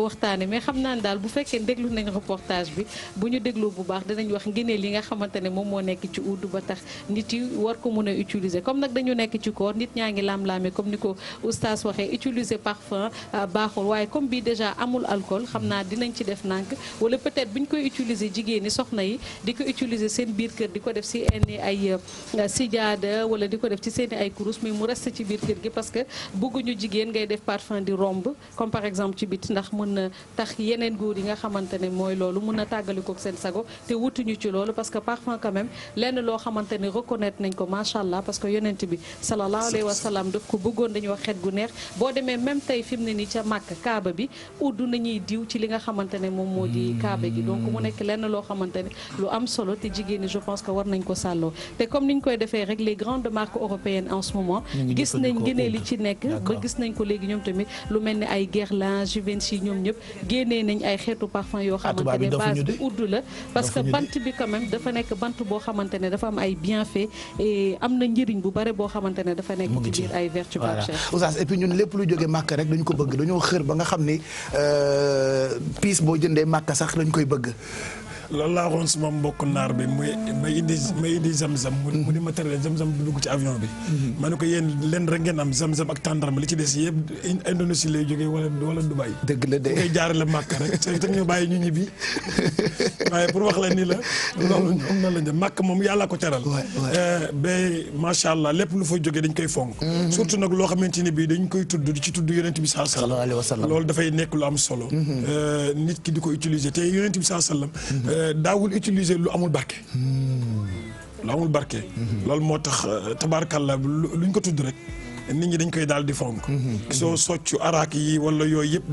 waxtaane mais xam naa ne daal bu fekkee déglu nañ reportage bi bu ñu déglu bu baax dinañ wax ngëneel li nga xamante ne moom moo nekk ci oud ba tax nit yi war ko mën a utiliser comme nag dañu nekk ci koor nit ñaa ngi laam-laame comme ni ko oustaz waxee utiliser parfum baaxul waaye comme bii déjà amul alcool xam naa dinañ ci def nànk wala peut-être bu ñu koy utiliser jigéen ñi soxna yi di ko utiliser seen biir kër di ko def si ay sijaada wala di ko def ci seen ay kurus mais mu reste ci biir kër gi parce que bëgguñu jigéen ngay def parfum di romb comme par exemple ci biti ndax mën na tax yeneen góor yi nga xamante ne mooy loolu mën na tàggalikook seen sago te wutuñu ci loolu parce que parfum quand même lenn loo xamante ne reconnaître nañ ko macha allah parce que yonent bi sallallahu alayhi wa sallam daf ko bëggoon dañuy wax xet gu neex boo demee même tey fi mu ne nii ca Màkka kaaba bi uddu nañuy diw ci li nga xamante ne moom moo di kaaba gi donc mu nekk lenn loo xamante ne lu am solo te jigéen ñi je pense que war nañ ko sàlloo te comme niñ koy defee rek les grandes marques européennes en ce moment gis nañ ngënee li ci nekk ba gis nañ ko léegi ñoom tamit lu mel ni ay Guerlain Givenchy ñoom ñëpp génnee nañ ay xeetu parfum yoo xamante ne base bi udd la parce que bant bi quand même dafa nekk bant boo xamante ne dafa am ay bienfaits et am na njëriñ bu bare boo xamante ne dafa nekk ci biir ay vertus oustaz et puis ñun lépp lu jógee màkk rek dañu ko bëgg dañoo xër ba nga xam ni piis boo jëndee màkk sax dañ koy bëgg loolu laa waxoon suma mbokk naar bi may indi zam-zam mu di ma tere zam-zam du dugg ci avion bi ma ne ko yéen leen rek ngeen am zam-zam ak tàndarma li ci des yëpp Indonésie lay jógee wala Dubaï dëgg la de ngay jaarale màkk rek te ñu bàyyi ñu ñibbi waaye pour wax la ni la loolu ñoom na la ñu màkk moom yàlla ko teral ba macha allah lépp lu fa jógee dañ koy fonk surtout nag loo xamante ni bii dañ koy tudd di ci tudd yonent bi sallallahu alayhi wa sallam loolu dafay nekk lu am solo nit ki di ko utiliser te yonent bi sallallahu alayhi wa sallam daawul utiliser lu amul barke loolu moo tax tabaarkalla luñ ko tudd rek nit ñi dañ koy daal di fonk soo soccu araak yi wala yooyu yëpp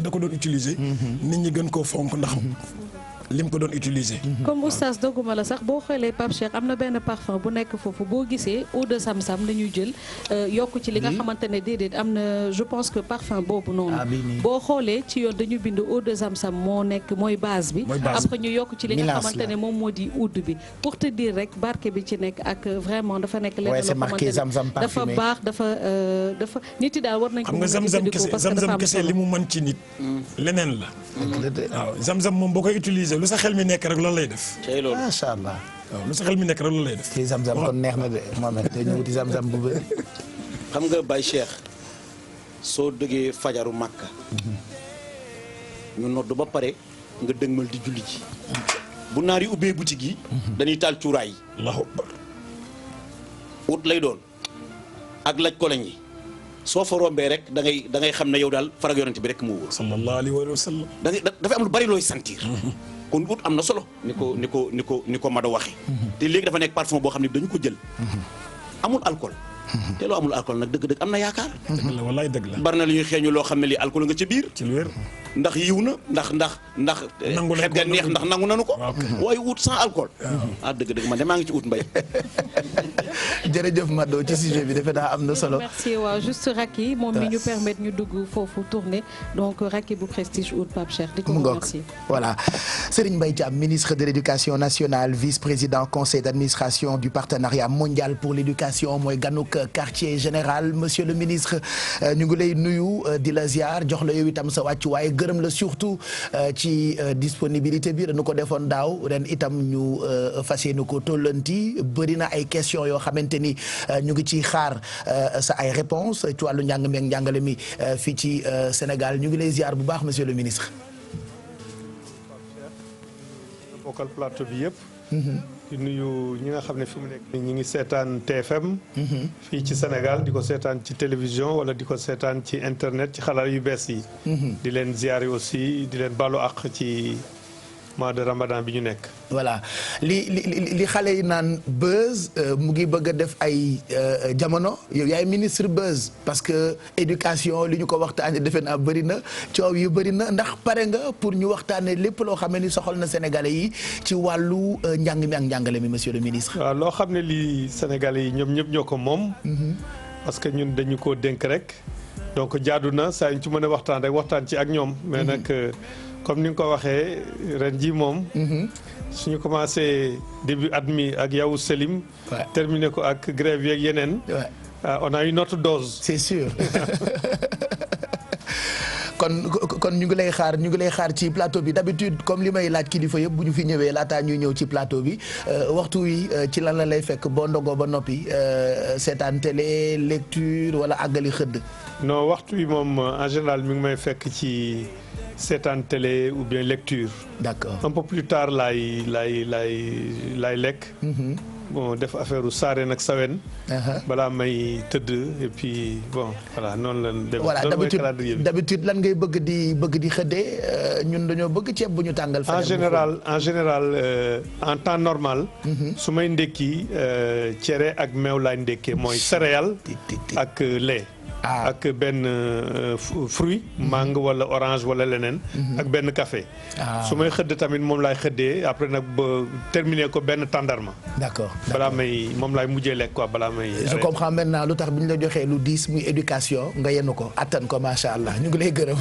da ko doon utiliser nit ñi gën koo fonk ndax lim ko doon utiliser. comme oustaz dogguma la sax boo xoolee Pape Cheikh am na benn parfum bu nekk foofu boo gisee eau de Sam-Sam la ñuy jël yokk ci li nga xamante ne déedéet am na je pense que parfum boobu noonu. boo xoolee ci yoon dañu bind eau de Sam-Sam moo nekk mooy base bi. après ñu yokk ci li nga xamante ne moom moo di oud bi. pour te dire rek barke bi ci nekk ak vraiment dafa nekk lenn loo xamante ne dafa baax dafa nit yi daal war nañ ko mën a jëfandikoo parce que dafa am kese li mu mën ci nit leneen la. waaw Sam-Sam moom boo koy utiliser lu sa xel mi nekk rek loolu lay def. macha allah. waaw lu sa xel mi nekk rek loolu lay def. ci Sam-Sam kon neex na de Mohamed te ñu wuti Sam-Sam bu bëri. xam nga Baye Cheikh soo dëggee fajaru Makka ñu nodd ba pare nga dëgmal di julli ji bu naar yi ubbee boutique yi dañuy taal cuuraay yi Allahu akbar ut lay doon ak laj koloñ yi soo fa rombee rek da ngay xam ne yow daal farag yonent bi rek moo wóor sallallahu alayhi wa sallam dafay am lu bari looy sentir kon ut am na solo ni ko Mado waxee te léegi dafa nekk parfum boo xam ne dañu ko jël amul alcool te loo amul alcool nag dëgg-dëgg am na yaakaar dëgg la wallaay dëgg la bari na lu ñuy xeeñu loo xam ne lii alcool nga ca biir ci lu wér ndax yiw na ndax xet ga neex ndax nangu nanu ko waaye ut sans alcool dëgg-dëgg man de maa ngi ci ut mbay jërëjëf Mado ci sujet bi defe naa am na solo. merci waaw juste Racky moom mi ñu permettre ñu dugg foofu tourner donc Racky bu Prestige ut Pape Cheikh di ko remercier. voilà Serigne Mbaye Thiam ministre de l'éducation nationale vice-président conseil d'administration du partenariat mondial pour l'éducation mooy ganuk quartier général monsieur le ministre ñu ngi lay nuyu di la ziar jox la yow itam sa wàccuwaay gërëm la surtout ci disponibilité bi dañu ko defoon daaw ren itam ñu fas yéene ko tollanti bëri na ay questions yoo xamante ni ñu ngi ci xaar sa ay réponses ci wàllu njàng mi ak njàngale mi fii ci Sénégal ñu ngi lay ziar bu baax monsieur le ministre. bokkal plateau bi yëpp. di nuyu ñi nga xam ne fi mu nekk ñi ngi seetaan TFM. fii ci Sénégal di ko seetaan ci télévision wala di ko seetaan ci internet ci xalaat yu bees yi. di leen ziare aussi di leen baalu àq ci mois de Ramadan bi ñu nekk. voilà li xale yi naan buzz mu ngi bëgg a def ay jamono yow yaay ministre buzz parce que éducation li ñu ko waxtaanee defe naa bëri na coow yu bëri na ndax pare nga pour ñu waxtaanee lépp loo xam ne ni soxal na sénégalais yi ci wàllu njàng mi ak njàngale mi monsieur le ministre. waaw loo xam ne lii sénégalais yi ñoom ñëpp ñoo ko moom. parce que ñun dañu koo dénk rek. donc jaadu na saa ñu ci mën a waxtaan rek waxtaan ci ak ñoom. mais nag comme ni nga ko waxee ren ji moom. suñu commencé début at mi ak yow Selim. terminé ko ak grève yeeg yeneen. on a une autre dose. c'est sûr. kon ñu ngi lay xaar ci plateau bi d'habitude comme li may laaj kilifa yëpp bu ñu fi ñëwee laataa ñuy ñëw ci plateau bi waxtu wi ci lan la lay fekk boo ndogoo ba noppi seetaan télé lecture wala àggali xëdd. non waxtu wi moom en général mi ngi may fekk ci seetaan télé ou bien lecture. d'accord un peu plus tard laay lekk. bon def affaire u saareen ak sawen balaa may tëdd et puis bon voilà noonu la dem. voilà d'habitude lan ngay bëgg di xëddee ñun dañoo bëgg ceeb bu ñu tàngal. en général en temps normal. su may ndekki cere ak meew laay ndekkee mooy céréales ak lait. ak benn fruit mangue wala orange wala leneen. ak benn café. su may xëdd tamit moom laay xëddee après nag ba terminer ko benn tàndarma. d'accord balaa may moom laay mujjee lekk quoi balaa may. je comprends maintenant lu tax bi ñu la joxee lu diis muy éducation nga yenn ko attan ko macha allah ñu ngi lay gërëm.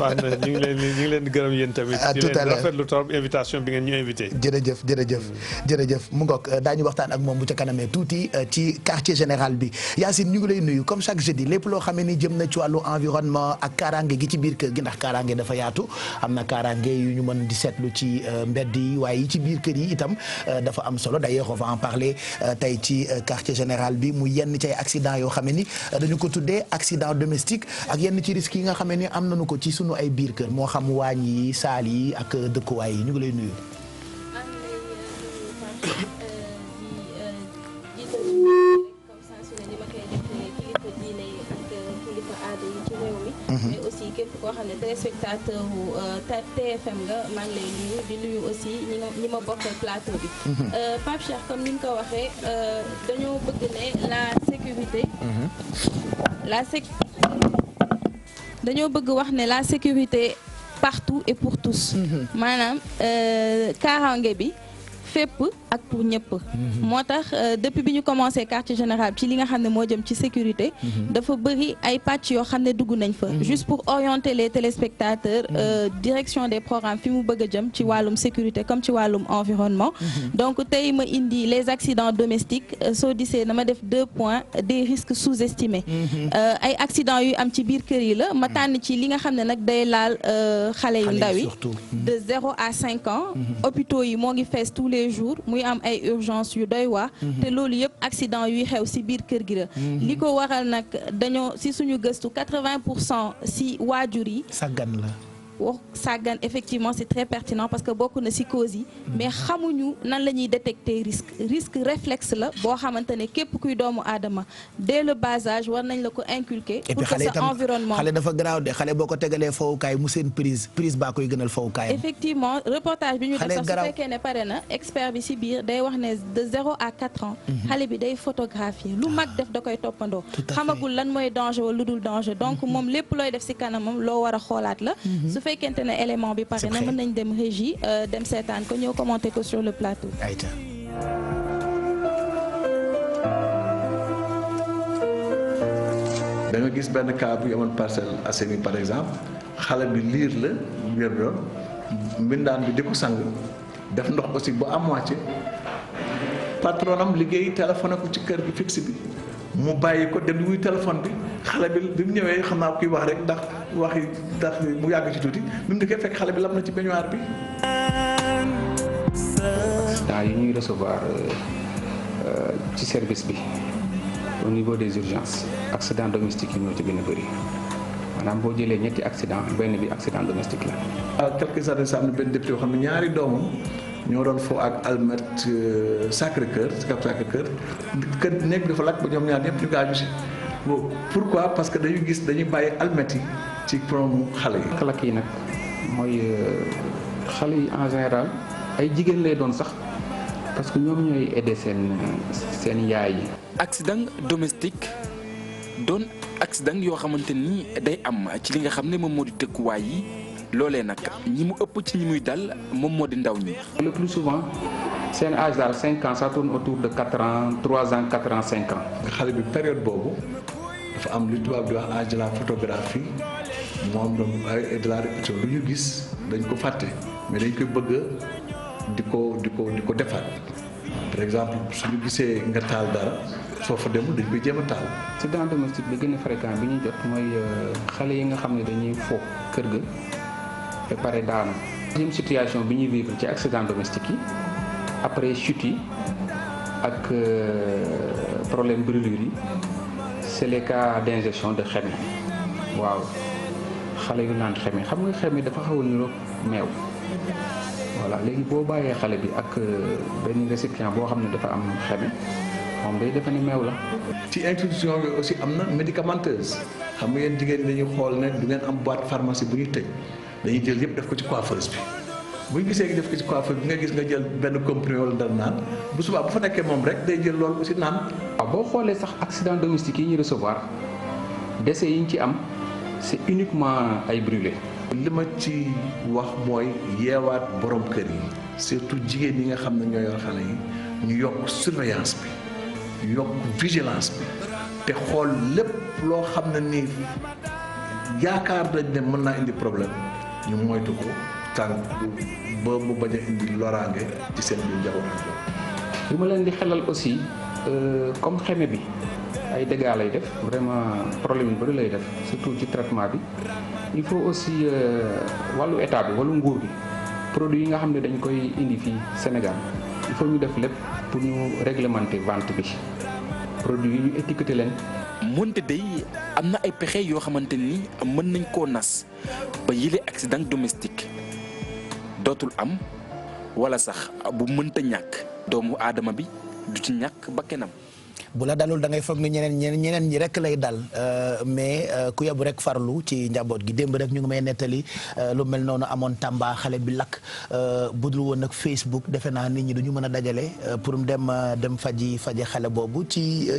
waaw ñu ngi leen di gërëm yéen tamit. à tout à l'heure di leen rafetlu trop invitation bi ngeen ñu invité. jërëjëf mu ngoog daañu waxtaan ak moom bu ca kanamee tuuti ci quartier général bi Yacine ñu ngi lay nuyu comme chaque jeudi lépp loo xam ni jëm na ci wàllu environnement ak kaaraange gi ci biir kër gi ndax kaaraange dafa yaatu am na kaaraange yu ñu mën di seetlu ci mbedd yi waaye yi ci biir kër yi itam dafa am solo d'ailleurs on va en parler tey ci quartier général bi mu yenn ci ay accident yoo xam ne ni dañu ko tuddee accident domestique ak yenn ci risques yi nga xam ne ni am nañu ko ci sunu ay biir kër moo xam waañ yi saal yi ak dëkkuwaay yi ñu ngi lay nuyu. mais aussi képp koo xam ne téléspectateur wu TFM nga maa ngi lay nuyu di nuyu aussi ñi ma bokkal plateau bi. Pape Cheikh comme ni nga ko waxee dañoo bëgg ne dañoo bëgg wax ne la sécurité partout et pour tous. maanaam kaaraange bi fépp ak pour ñëpp. moo tax depuis bi ñu commencé quartier général ci li nga xam ne moo jëm ci sécurité. dafa bëri ay pàcc yoo xam ne dugg nañ fa. juste pour orienter les téléspectateurs. direction des programmes fi mu bëgg a jëm ci wàllum sécurité comme ci wàllum environnement. donc tey ma indi les accidents domestiques soo disee dama def 2 points des risques sous-estimés. ay accidents yu am ci biir kër yi la ma tànn ci li nga xam ne nag day laal xale yu ndaw yi. de 0 à 5 ans. hôpitaux yi moo ngi fees tous les jours muy muy am ay urgence yu doy waar te loolu yëpp accident yuy xew ci biir kër gi la li ko waral nag dañoo ci suñu gëstu 80% ci waajur yi sàggan la wax sàggan effectivement c'est très pertinent parce que bokk na ci cause yi mais xamuñu nan la ñuy détecter risque réflexe la boo xamante ne képp kuy doomu aadama dès le bas âge war nañ la ko inculquer pour que sa environnement xale dafa garaaw de xale boo ko tegalee fowukaay mu seen prise baa koy gënal fowukaay effectivement reportage bi ñu def sax su fekkee ne pare na expert bi ci biir day wax ne de 0 à 4 ans xale bi day photographier lu mag def da koy toppandoo xamagul lan mooy danger wala lu dul danger donc moom lépp looy def ci kanamam loo war a xoolaat la su fekkente ne élément bi pare na mën nañ dem régie dem seetaan ko ñëw commenter ko sur le plateau. da nga gis benn cas bu amoon Parcelles Assainies par exemple xale bi liir la wér doon mbindaan bi di ko sang def ndox aussi ba à moitié patronam liggéey téléphoné ko ci kër gi fixe bi mu bàyyi ko dem di wuy téléphone bi xale bi mu ñëwee xam naa kuy wax rek ndax mu yàgg ci tuuti bi mu dikkee fekk xale bi lam na ci baignoire bi. accident yi ñuy recevoir ci service bi au niveau des urgences accident domestique yi ñoo ci gën a bëri maanaam boo jëlee ñetti accident benn bi accident domestique la. quelques années am na benn député yoo xam ne ñaari doomam ñoo doon foo ak almet Sacré-Cœur Sacré-Cœur kër nekk dafa lakk ba ñoom ñaar ñëpp ñu gaañu si. pourquoi parce que dañuy bàyyi almet yi ci problème xale yi. lakk yi nag mooy xale yi en général ay jigéen lay doon sax parce que ñoom ñooy aider seen yaay yi. accident domestique doon accident yoo xamante ni day am ci li nga xam ne moom moo di dëkkuwaay yi loolee nag ñi mu ëpp ci ñi muy dal moom moo di ndaw ñi. le plus souvent seen âge daal 5 ans ça tourne autour de 4 ans 3 ans 4 ans 5 ans. xale bi période boobu dafa am lu tubaab di wax âge de la photographie moom ay de la répétition lu ñu gis dañ ko fàtte mais dañ koy bëgg di ko defaat par exemple suñu gisee nga taal dara soo fa demul dañ koy jéem a taal. accident domestique bi gën a fréquent bi ñu jot mooy xale yi nga xam ne dañuy fo kër ga ba pare daanu. deuxième situation bi ñuy vivre ci accident domestique yi après chute yi ak problème brûlure yi c'est les cas d'injection de xeme waaw xale yu naan xeme xam nga xeme dafa xaw a niroog meew voilà léegi boo bàyyee xale bi ak benn récipient boo xam ne dafa am xeme moom day defe ni meew la. ci institution bi aussi am na médicamenteuse xam nga yéen jigéen ñi dañuy xool ne du ngeen am boîte pharmacie bu ñuy tëj dañuy jël yëpp def ko ci coiffeuse bi bu ñu gisee def ko ci coiffeuse bi nga gis nga jël benn comprimé wala dara naan bu subaa bu fa nekkee moom rek day jël loolu aussi naan. waaw boo xoolee sax accident domestique yi ñu recevoir décès yi ñu ci am c'est uniquement ay brûlés. li ma ci wax mooy yeewaat borom kër yi surtout jigéen yi nga xam ne ñoo yor xale yi ñu yokk surveillance bi yokk vigilance bi te xool lépp loo xam ne nii yaakaar nañ ne mën naa indi problème ñu moytu ko tànk ba mu bañ a indi loraange ci seen biir njaboot. li ma leen di xelal aussi comme xeme bi ay dégâts lay def vraiment problème yu bari lay def surtout ci traitement bi il faut aussi wàllu état bi wàllu nguur bi produit yi nga xam ne dañ koy indi fii Sénégal il faut ñu def lépp pour ñu réglementer vente bi produit yi ñu étiqueter leen. moonte day am na ay pexe yoo xamante ni mën nañ koo nas ba yile accident domestique dootul am wala sax bu mënta ñàkk doomu aadama bi du ci ñàkk bakkanam. bu la dalul da ngay foog ni ñeneen ñi rek lay dal mais ku yebu rek farlu ci njaboot gi démb rek ñu ngi may nettali lu mel noonu amoon Tamba xale bi lakk budul woon nag Facebook defe naa nit ñi duñu mën a dajale pour dem faji xale boobu ci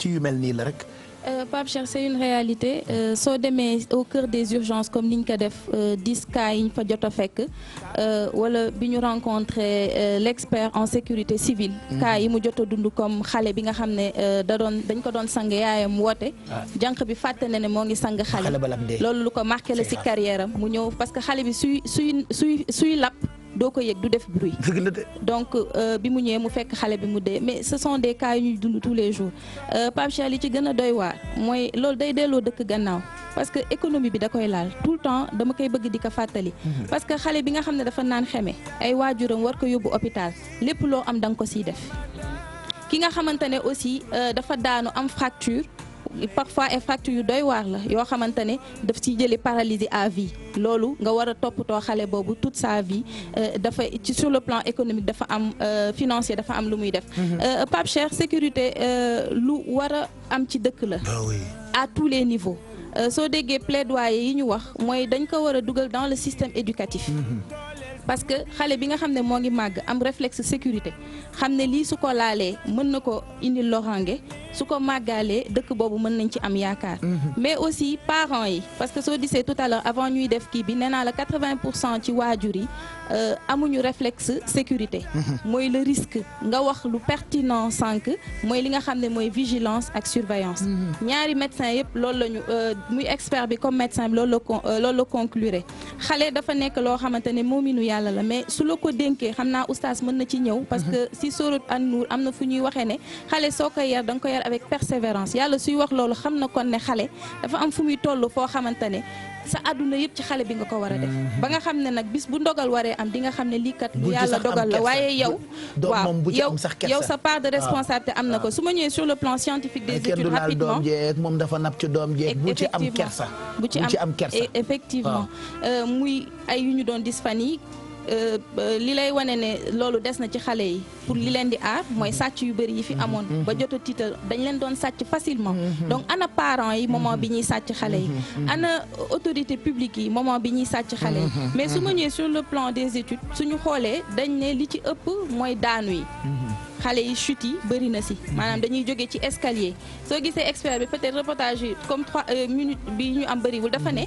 yu mel nii la rek. Pape Cheikh c'est une réalité soo demee au cœur des urgences comme niñ ko def 10 cas yi ñu fa jot a fekk wala bi ñu rencontré l'expert en sécurité civile. cas yi mu jot a dund comme xale bi nga xam ne dañ ko doon sang yaayam woote. jànq bi fàtte na ne moo ngi sang xale. loolu lu ko marqué la ci carrière am mu ñëw parce que xale bi suy lap doo ko yëg du def bruit. donc bi mu ñëwee mu fekk xale bi mu dee mais ce sont des cas yu ñuy dund tous les jours Pape Cheikh li ci gën a doy waar mooy loolu day delloo dëkk gannaaw parce que économie bi da koy laal tout le temps dama koy bëgg di ko fàttali. parce que xale bi nga xam ne dafa naan xeme ay waajuram war ko yóbbu hôpital lépp loo am da nga ko siy def ki nga xamante ne aussi dafa daanu am fracture. parfois ay fractures yu doy waar la yoo xamante ne daf ciy jëlee paralysie à vie loolu nga war a toppatoo xale boobu toute sa vie dafa ci sur le plan économique dafa am financier dafa am lu muy def. Pape Cheikh sécurité lu war a am ci dëkk la. à tous les niveaux soo déggee plaidoyer yi ñu wax mooy dañ ko war a dugal dans le système éducatif. parce que xale bi nga xam ne moo ngi màgg am réflexe sécurité xam ne lii su ko laalee mën na ko indil loraange su ko màggaalee dëkk boobu mën nañ ci am yaakaar. mais aussi parents yi parce que soo disee tout à l'heure avant ñuy def kii bi nee naa la 80% ci waajur yi amuñu réflexe sécurité. mooy le risque nga wax lu pertinent sànq mooy li nga xam ne mooy vigilance ak surveillance. ñaari médecin yëpp loolu la ñu muy expert bi comme médecin bi loolu la conclure xale dafa nekk loo xamante ne moominu yàlla la mais su la ko dénkee xam naa oustaz mën na ci ñëw parce que si sourate An-Nour am na fu ñuy waxee ne xale soo ko yar da nga ko yar avec persévérance yàlla suy wax loolu xam na kon ne xale dafa am fu muy toll foo xamante ne sa àdduna yëpp ci xale bi nga ko war a def ba nga xam ne nag bis bu ndogal waree am di nga xam ne lii kat lu yàlla dogal la waaye yow waaw yow sa part de responsabilité am na ko su ma ñëwee sur le plan scientifique des études rapidement moom dafa napp ci doom jeeg bu ci am kersa bu ci am kersa effectivement muy ay yu ñu doon dis fan yi li lay wane ne loolu des na ci xale yi pour li leen di aar mooy sàcc yu bëri yi fi amoon ba jot a tiital dañ leen doon sàcc facilement donc ana parents yi moment bi ñuy sàcc xale yi ana autorité publique yi moment bi ñuy sàcc xale yi mais su ma ñëwee sur le plan des études suñu xoolee dañ ne li ci ëpp mooy daanu yi xale yi chute yi bëri na si maanaam dañuy jóge ci escalier soo gisee expert bi peut-être reportage yi comme 3 minutes bi ñu am bëriwul dafa ne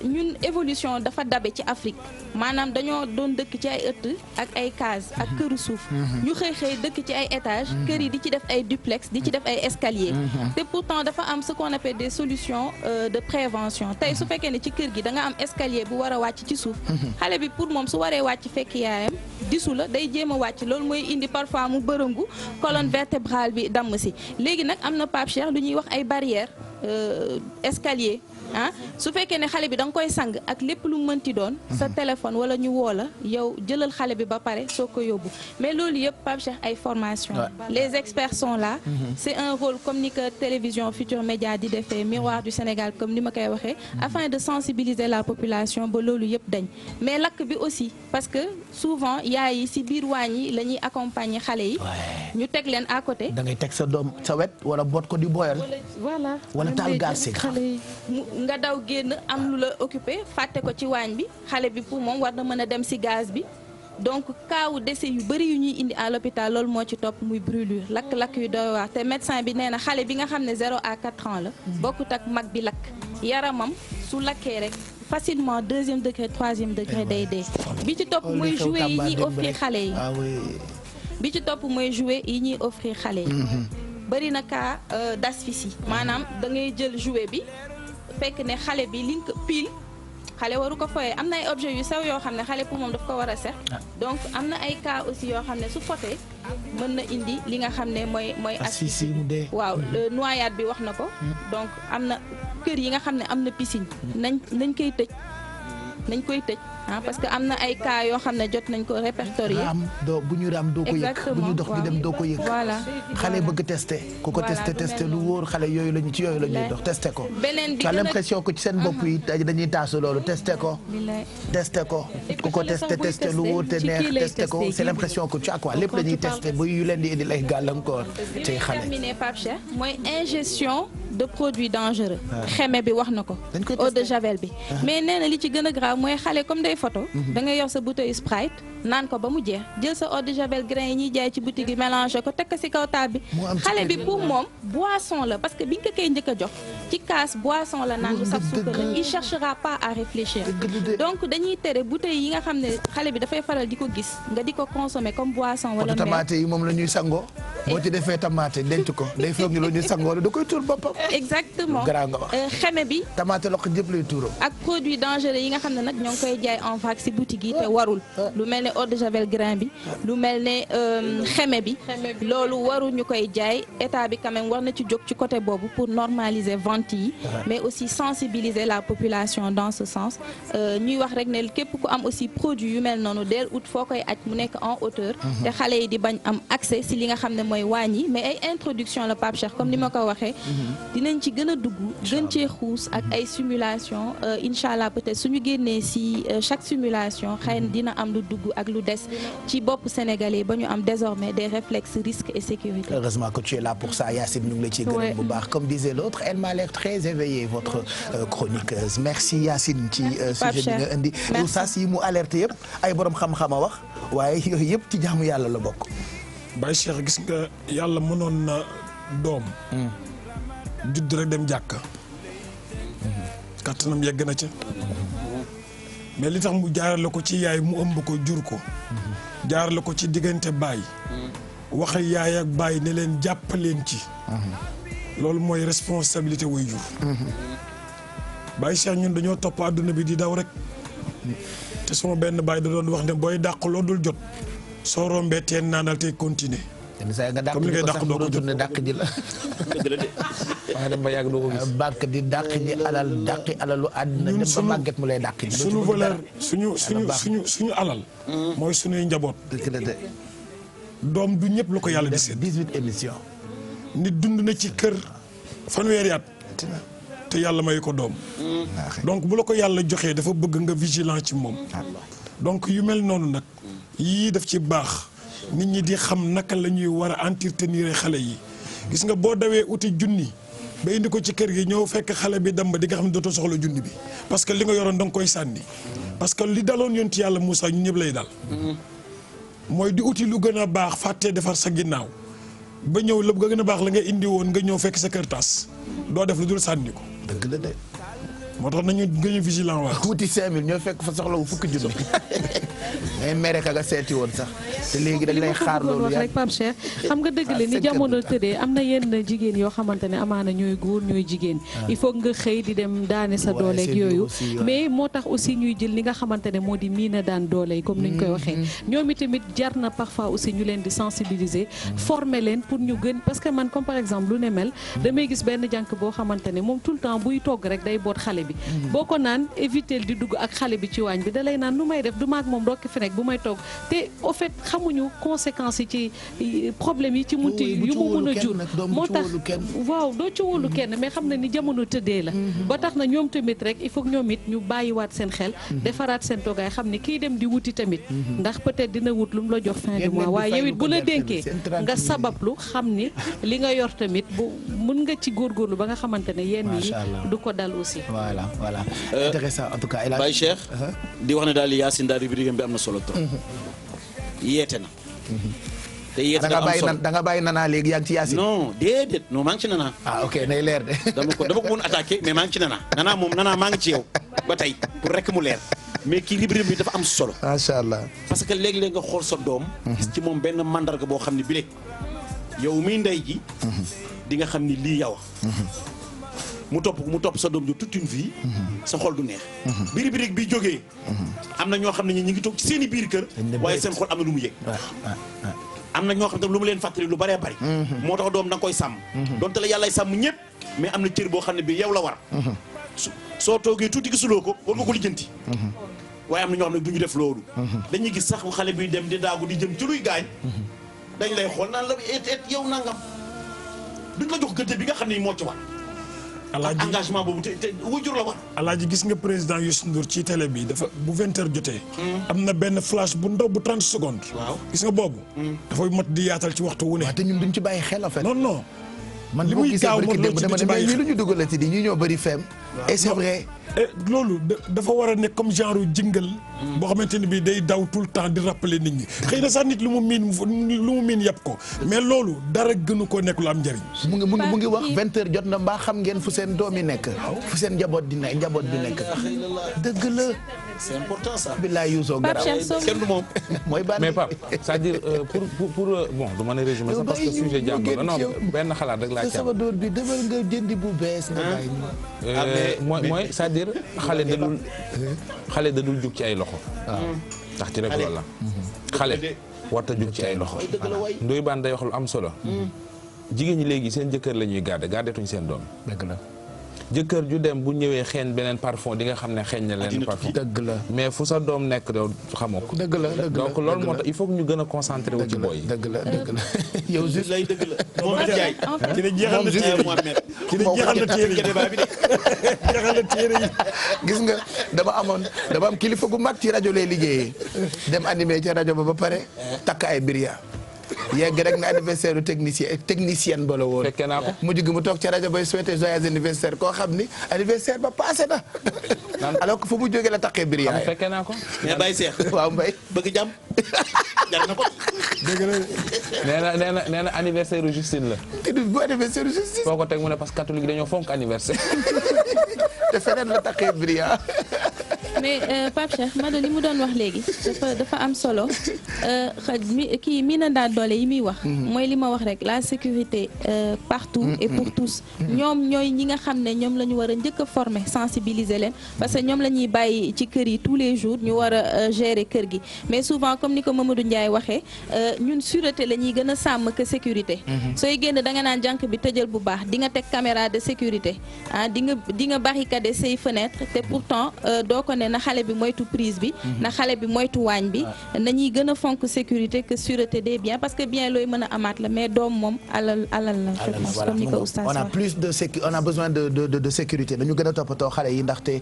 ñun évolution dafa dabe ci Afrique maanaam dañoo doon dëkk ci ay ëtt ak ay case ak këru suuf ñu xëy dëkk ci ay étage kër yi di ci def ay duplex di ci def ay escalier te pourtant dafa am ce qu'on appelle des solutions de prévention tey su fekkee ne ci kër gi da nga am escalier bu war a wàcc ci suuf xale bi pour moom su waree wàcc fekk yaayam disu la day jéem a wàcc loolu mooy indi parfois mu bërëngu colonne vertébrale bi damm si léegi nag am na Pape Cheikh lu ñuy wax ay barrières escalier su fekkee ne xale bi da nga koy sang ak lépp lu mënti doon sa téléphone wala ñu woo la yow jëlal xale bi ba pare soo ko yóbbu mais loolu yëpp Pape Cheikh ay formation les experts sont là c'est un rôle comme ni que télévision Futurs Médias di defee miroir du Sénégal comme ni ma koy waxee afin de sensibiliser la population ba loolu yëpp dañ mais lakk bi aussi parce que souvent yaay yi si biir waañ yi la ñuy accompagner xale yi ñu teg leen à côté da ngay teg sa doom sa wet wala boot ko di boyal voilà wala taal gaz si nga daw génn am lu la occupé fàtte ko ci waañ bi xale bi pour moom war na mën a dem ci gaz bi donc kaawu décès yu bëri yu ñuy indi à l'hôpital loolu moo ci topp muy brûlure lakk-lakk yu doy waar te médecin bi nee na xale bi nga xam ne 0 à 4 ans la bokkut ak mag bi lakk yaramam su lakkee rek facilement 2e degré 3e degré day dee bi ci topp mooy jouet yi ñuy offrir xale yi bi ci topp mooy jouet yi ñuy offrir xale yi bëri na cas d'asphyxie maanaam da ngay jël jouet bi fekk ne xale bi li nga pile xale waru ko foyee am na ay objets yu sew yoo xam ne xale pour moom daf ko war a set donc am na ay cas aussi yoo xam ne su fotee mën na indi li nga xam ne mooy asphyxie waaw noyade bi wax na ko donc am na kër yi nga xam ne am na piscine nañ koy tëj parce que am na ay cas yoo xam ne jot nañ ko répertorier bu ñu raam doo ko yëg bu ñu dox di dem doo ko yëg xale bëgg testé ku ko testé lu wóor xale yooyu lañu ci yooyu la ñuy dox testé ko tu as l'impression que ci seen bopp yi dañuy taasu loolu testé ko ku ko testé lu wóor te neex testé ko c'est l'impression que tu as quoi lépp la ñuy testé bu yu leen di indi lay gàllankoor ci xale terminé Pape Cheikh mooy ingestion de produits dangereux xeme bi wax na ko eau de javel bi mais nee na li ci gën a grave mooy xale comme day photo da ngay yor sa bouteille Sprite naan ko ba mu jeex jël sa eau de javel grain yi ñuy jaay ci boutique yi mélangé ko teg ko ci kaw taal bi xale bi pour moom boisson la parce que bi nga ko koy njëkk a jox ci kaas boisson la naan lu saf suukar la il cherchera pas à réfléchir donc dañuy tere bouteille yi nga xam ne xale bi dafay faral di ko gis nga di ko consommer comme boisson wala tomate yi moom la ñuy sangoo boo ci defee tamaate denc ko day foog ñu lu ñu sangoo da koy tuur boppam. exactement garaaw nga wax. xeme bi. tamaate loxo jëpp lay tuuroo. ak produit dangereux yi nga xam ne nag ñoo ngi koy jaay en vrac ci boutique yi te warul. lu mel ne eau de javel grain bi. lu mel ne xeme bi. loolu warul ñu koy jaay état bi quand même war na ci jóg ci côté boobu pour normaliser vente yi. mais aussi sensibiliser la population dans ce sens. ñuy wax rek ne képp ku am aussi produit yu mel noonu del ut foo koy aj mu nekk en hauteur. te xale yi di bañ am accès ci li nga xam ne mooy wàññi mais ay introduction la Pape Cheikh comme ni ma ko waxee. dinañ ci gën a dugg gën cee xuus ak ay simulation incha allah peut-être suñu génnee ci chaque simulation xëy na dina am lu dugg ak lu des ci bopp sénégalais ba ñu am désormais des réflexes risques et sécurité. Heureusement que tu es là pour ça Yacine ñu ngi la ciy gërëm bu baax comme disait l'autre elle m'a l'air très éveillée votre chroniqueuse merci Yacine ci sujet bi nga indi oustaz yi mu alerté yëpp ay borom xam-xam a wax waaye yooyu yëpp ci jaamu yàlla la bokk. Baye Cheikh gis nga yàlla mënoon na doom judd rek dem jàkka kattanam yegg na ca mais li tax mu jaarale ko ci yaay mu ëmb ko jur ko jaarale ko ci diggante baay wax yaay ak baay ne leen jàppaleen ci loolu mooy responsabilité way jur Baye Cheikh ñun dañoo topp àdduna bi di daw rek te sama benn baay da doon wax ne booy dàq loo dul jot soo rombee teen naanal tey continuer comme li ngay dàq doo ko jot dàq ji la waaye dem ba yàgg doo ko gis barke di dàq ji alal dàqi alalu àddina dem ba màgget mu lay dàq ji suñu valeur suñu alal mooy suñuy njaboot doom du ñëpp la ko yàlla di seet 18 émissions nit dund na ci kër fanweeri at te yàlla may ko doom donc bu la ko yàlla joxee dafa bëgg nga vigilant ci moom donc yu mel noonu nag yii daf ci baax nit ñi di xam naka la ñuy war a entretenir xale yi gis nga boo dawee uti junni ba indi ko ci kër gi ñëw fekk xale bi dem ba di nga xam ne dootoo soxla junni bi parce que li nga yoroon da nga koy sànni parce que li daloon yonti yàlla Moussa ñu ñëpp lay dal mooy di uti lu gën a baax fàttee defar sa ginnaaw ba ñëw la gën a baax la nga indi woon nga ñëw fekk sa kër tas doo def lu dul sànni ko. dëgg la de. moo tax nañu gën a vigilant waat. wuti 5000 ñoo fekk fa soxla wu fukki junni mais mere ka nga seeti woon sax te léegi dañ lay xaar loolu wax rek Pape Cheikh xam nga dëgg la ni jamono tëddee am na yenn jigéen yoo xamante ne amaana ñooy góor ñooy jigéen il faut nga xëy di dem daane sa dooleeg yooyu mais moo tax aussi ñuy jël li nga xamante ne moo di miina daan doole yi comme ni ñu koy waxee ñoom itamit jar na parfois aussi ñu leen di sensibiliser former leen pour ñu gën parce que man comme par exemple lu ne mel damay gis benn jànk boo xamante ne moom tout le temps buy togg rek day boot xale bi boo ko naan éviter di dugg ak xale bi ci waañ bi da lay naan nu may def du maag moom dokki fi nekk bu may togg te au fait xamuñu conséquences yi ci problème yi ci munti yu mu mun a jur moo tax waaw doo ci wóolu kenn mais xam na ni jamono tëddee la ba tax na ñoom tamit rek il faut que ñoom it ñu bàyyiwaat seen xel defaraat seen toggaay xam ni kiy dem di wuti tamit ndax peut-être dina wut lu mu la jox fin du mois waaye yow it bu la dénkee nga sabablu xam ni li nga yor tamit bu mun nga ci góorgóorlu ba nga xamante ne yenn yi du ko dal aussi voilà intéressant en tout cas Baye Cheikh di wax ne daal Yacine daal rubrique bi am na solo trop yeete na te yeete na am solo da nga bàyyi nanaa léegi yaa ngi ci Yacine non déedéet non maa ngi ci nanaa ok nay leer de dama ko mën attaqué mais maa ngi ci nanaa moom nanaa maa ngi ci yow ba tey pour rek mu leer mais kii rubrique bi dafa am solo macha allah parce que léeg-léeg nga xool sa doom gis ci moom benn mandarga boo xam ne bi léeg yow miy ndey ji di nga xam ni lii yow mu topp sa doom jo toute une vie sa xol du neex birig bi jógee am na ñoo xam ne ñi ngi toog ci seen i biir kër waaye seen xol am na lu mu yëg am na ñoo xam ne lu mu leen fàttali lu bëree bëri moo tax doom da nga koy sàmm donte la yàllay sàmm ñëpp mais am na cër boo xam ne bi yow la war soo toogee tuuti gisuloo ko war nga ko lijjanti waaye am na ñoo xam ne du ñu def loolu dañuy gis sax xale bi dem di daagu di jëm ci luy gaañ dañ lay xool naan la et yow nangam duñ la jox gëdd bi nga xam ne moo ci war alaaji engagement boobu te wujur la war. alaaji gis nga président Youssou Ndour ci télé bi dafa bu 20h jotee. am na benn flash bu ndaw bu 30 secondes. waaw gis nga boobu. dafay mat di yaatal ci waxtu wu ne. waaw te ñun duñ ci bàyyi xel en fait. non. man li muy gaaw moo ci dama ne mais lu ñu dugalati di ñu ñoo bëri feem et c'est vrai. loolu dafa war a nekk comme genre jingle boo xamante ne bii day daw tout le temps di rappeler nit ñi xëy na sax nit lu mu miin yàpp ko mais loolu dara gënu ko nekk lu am njëriñ. mu ngi wax 20h jot na mbaa xam ngeen fu seen doom yi nekk fu seen njaboot bi nekk dëgg la. c'est important ça. billaay Youssou Gara kenn du moom. mooy ban mais Pape c'est-à-dire pour bon du ma ne résumer ça parce que sujet jàmbur la non benn xalaat rek laa ci am. sama door bi demal nga jëndi bu bees nga bàyyi mooy c'est-à-dire xale da dul jug ci ay loxo. ndax ci rek loolu la. xale warta jug ci ay loxo. Ndoye Bane day wax lu am solo. jigéen ñi léegi seen jëkkër la ñuy gardetuñ seen doom. dëgg la. jëkkër ju dem bu ñëwee xeeñ beneen parfum di nga xam ne xeeñ na leen parfum. dëgg la mais fu sa doom nekk doo xamoo ko. dëgg la donc loolu moo tax il faut que ñu gën a concentré wu ci boy yi. dëgg la yow juste lay dëgg la moom Ndiaye. ki ne jeexal na téere Mohamed ki ne jeexal na téere yi gis nga dama am kilifa gu mag ci rajo lay liggéeyee dem animé ci rajo ba pare takk ay biria yegg rek na anniversaire u technicienne ba la woon. fekkee naa ko mujj gi mu toog ca rajo bay souhaité joyeux anniversaire koo xam ni anniversaire ba passé na. alors que fu mu jógee la takkee biir yaay. fekkee naa ko. mais Baye Cheikh. waaw Mbaye. bëgg jàmm jar na ko. dëgg la nee na anniversaire u Justine la. te du bu anniversaire u Justine. foo ko teg mu ne parce que catholique dañoo fonk anniversaire. te feneen la takkee biir yaay. mais Pape Cheikh Mado li mu doon wax léegi dafa am solo kii mii na daal doole yi muy wax mooy li ma wax rek la sécurité partout et pour tous ñoom ñooy ñi nga xam ne ñoom la ñu war a njëkk a former sensibiliser leen parce que ñoom la ñuy bàyyi ci kër yi tous les jours ñu war a gérer kër gi mais souvent comme ni ko Mamadou Ndiaye waxee ñun sûreté la ñuy gën a sàmm que sécurité sooy génn da nga naan jànk bi tëjal bu baax di nga teg caméra de sécurité di nga barricader say fenêtre te pourtant doo ko ne na xale bi moytu prise bi na xale bi moytu waañ bi nañuy gën a fonk sécurité que sûreté des biens parce que bien looy mën a amaat la mais doom moom alal la je pense comme ni ko oustaz on a plus on a besoin de sécurité dañu gën a toppatoo xale yi ndaxte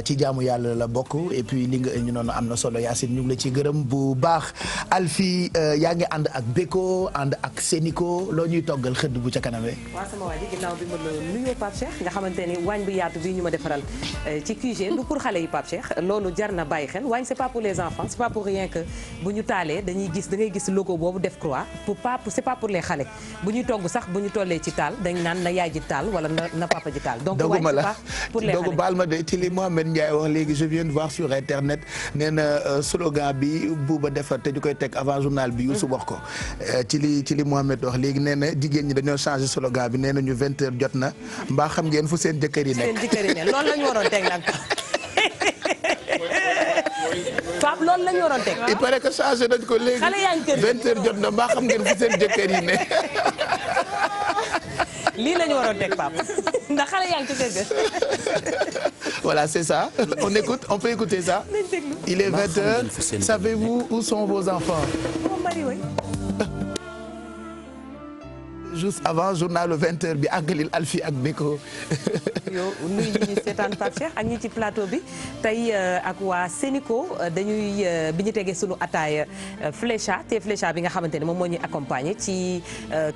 ci jaamu yàlla la bokk et puis li nga ñu noonu am na solo Yacine ñu ngi la ci gërëm bu baax Alfie yaa ngi ànd ak Beko ànd ak Sénico loo ñuy toggal xëdd bu ca kanamee. waaw sama waa ji ginnaaw bi ma la nuyoo Pape Cheikh nga xamante ni waañ bu yaatu bii ñu ma defaral ci QG du pour xale yi Pape Cheikh loolu jar na bàyyi xel waaye c'est pas pour les enfants c'est pas pour rien que bu ñu taalee da ngay gis logo boobu def croix c'est pas pour les xale bu ñuy togg sax bu ñu tollee ci taal dañ naan na yaay ji taal wala na papa ji taal donc waaye c'est pas pour les xale donc baal ma de ci li Mohamed Ndiaye wax léegi je viens de voir sur internet nee na slogan bi buuba defar te ñu koy teg avant journal bi Youssou wax ko ci li Mohamed wax léegi nee na jigéen ñi dañoo changé slogan bi nee na ñu 20h jot na mbaa xam ngeen fu seen jëkkër yi nekk loolu la ñu waroon teg nag Pape loolu la ñu waroon teg. il paraît que changé nañ ko léegi. xale yaa ngi kër 20h jot na mbaa xam ngeen fu seen jëkkër yi ne. lii la ñu waroon teg Pape ndax xale yaa ngi ci kër ga. voilà c'est ça on peut écouter ça. il est 20h savez-vous où sont vos enfants. juste avant journal 20h bi àggalil Alfie ak Beko. yow nuyu ñi seetaan Pape Cheikh ak ñi ci plateau bi tey ak waa Sénico dañuy bi ñu tegee sunu ataaya Flécha bi nga xamante ne moom moo ñuy accompagner ci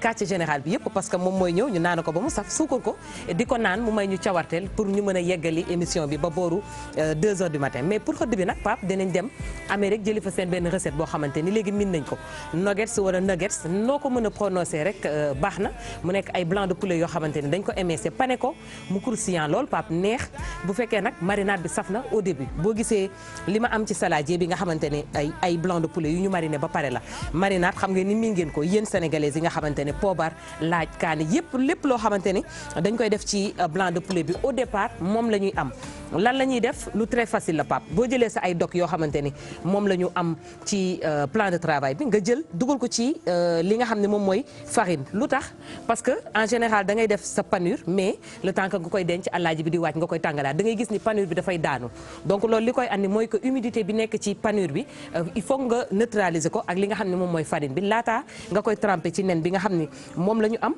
quartier général bi yëpp parce que moom mooy ñëw ñu naan ko ba mu saf suukar ko di ko naan mu may ñu cawarteel pour ñu mën a yeggali émission bi ba booru 2h du matin mais pour xëdd bi nag Pape dinañ dem Amérique jëli fa seen benn recette boo xamante ni léegi min nañ ko nuggets wala nuggets noo ko mën a prononcer rek baax na mu nekk ay blanc de poulet yoo xamante ni dañ ko émincé pané ko mu croustillant lool Pape neex bu fekkee nag marinade bi saf na au début boo gisee li ma am ci saladier bi nga xamante ne ay blanc de poulet yu ñu mariné ba pare la marinade xam ngeen ni miin ngeen ko yéen sénégalais yi nga xamante ne poobar laaj kaani yëpp lépp loo xamante ni dañ koy def ci blanc de poulet bi au départ moom la ñuy am lan la ñuy def lu très facile la Pape boo jëlee sa ay dog yoo xamante ni moom la ñu am ci plan de travail bi nga jël dugal ko ci li nga xam ne moom mooy farine lu tax parce que en général da ngay def sa panure mais le temps que nga koy denc alaaji bi di wàcc nga koy tàngalaat da ngay gis ni panure bi dafay daanu donc loolu li koy andi mooy que humidité bi nekk ci panure bi il faut nga neutraliser ko ak li nga xam ne moom mooy farine bi laataa nga koy tremper ci nen bi nga xam ni moom la ñu am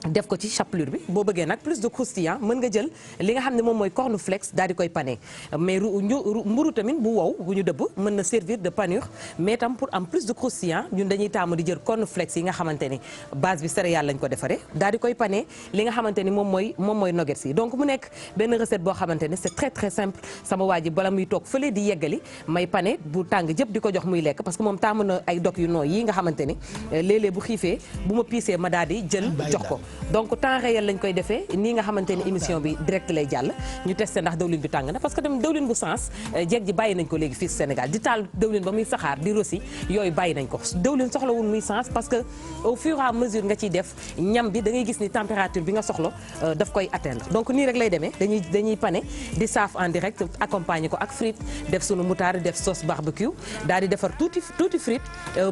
def ko ci chapelure bi boo bëggee nag plus de croustillant mën nga jël li nga xam ne moom mooy cornflakes daal di koy pané mais mburu tamit bu wow bu ñu dëbb mën na servir de panure mais tam pour am plus de croustillant ñun dañuy taamu di jël cornflakes yi nga xamante ni base bi céréale lañ ko defaree daal di koy pané li nga xamante ni moom mooy nuggets yi donc mu nekk benn recette boo xamante ni c'est très très simple sama waa ji bala muy toog fële di yeggali may pané bu tàng jëpp di ko jox muy lekk parce que moom taamu na ay dog yu nooy yi nga xamante ni léeg-léeg bu xiifee bu ma piisee ma daal di jël jox ko donc temps réel lañ koy defee nii nga xamante ni émission bi direct lay jàll ñu testé ndax dawlin bi tàng na parce que tamit dawlin bu sens jeeg ji bàyyi nañ ko léegi fii Sénégal di taal dawlin ba muy saxaar di rosi yooyu bàyyi nañ ko dawlin soxlawul muy sens parce que au fur et à mesure nga ciy def ñam bi da ngay gis ni température bi nga soxla daf koy atteindre donc nii rek lay demee dañuy pané di saaf en direct accompagner ko ak frites def sunu moutarde def sauce barbecue daal di defar tuuti frites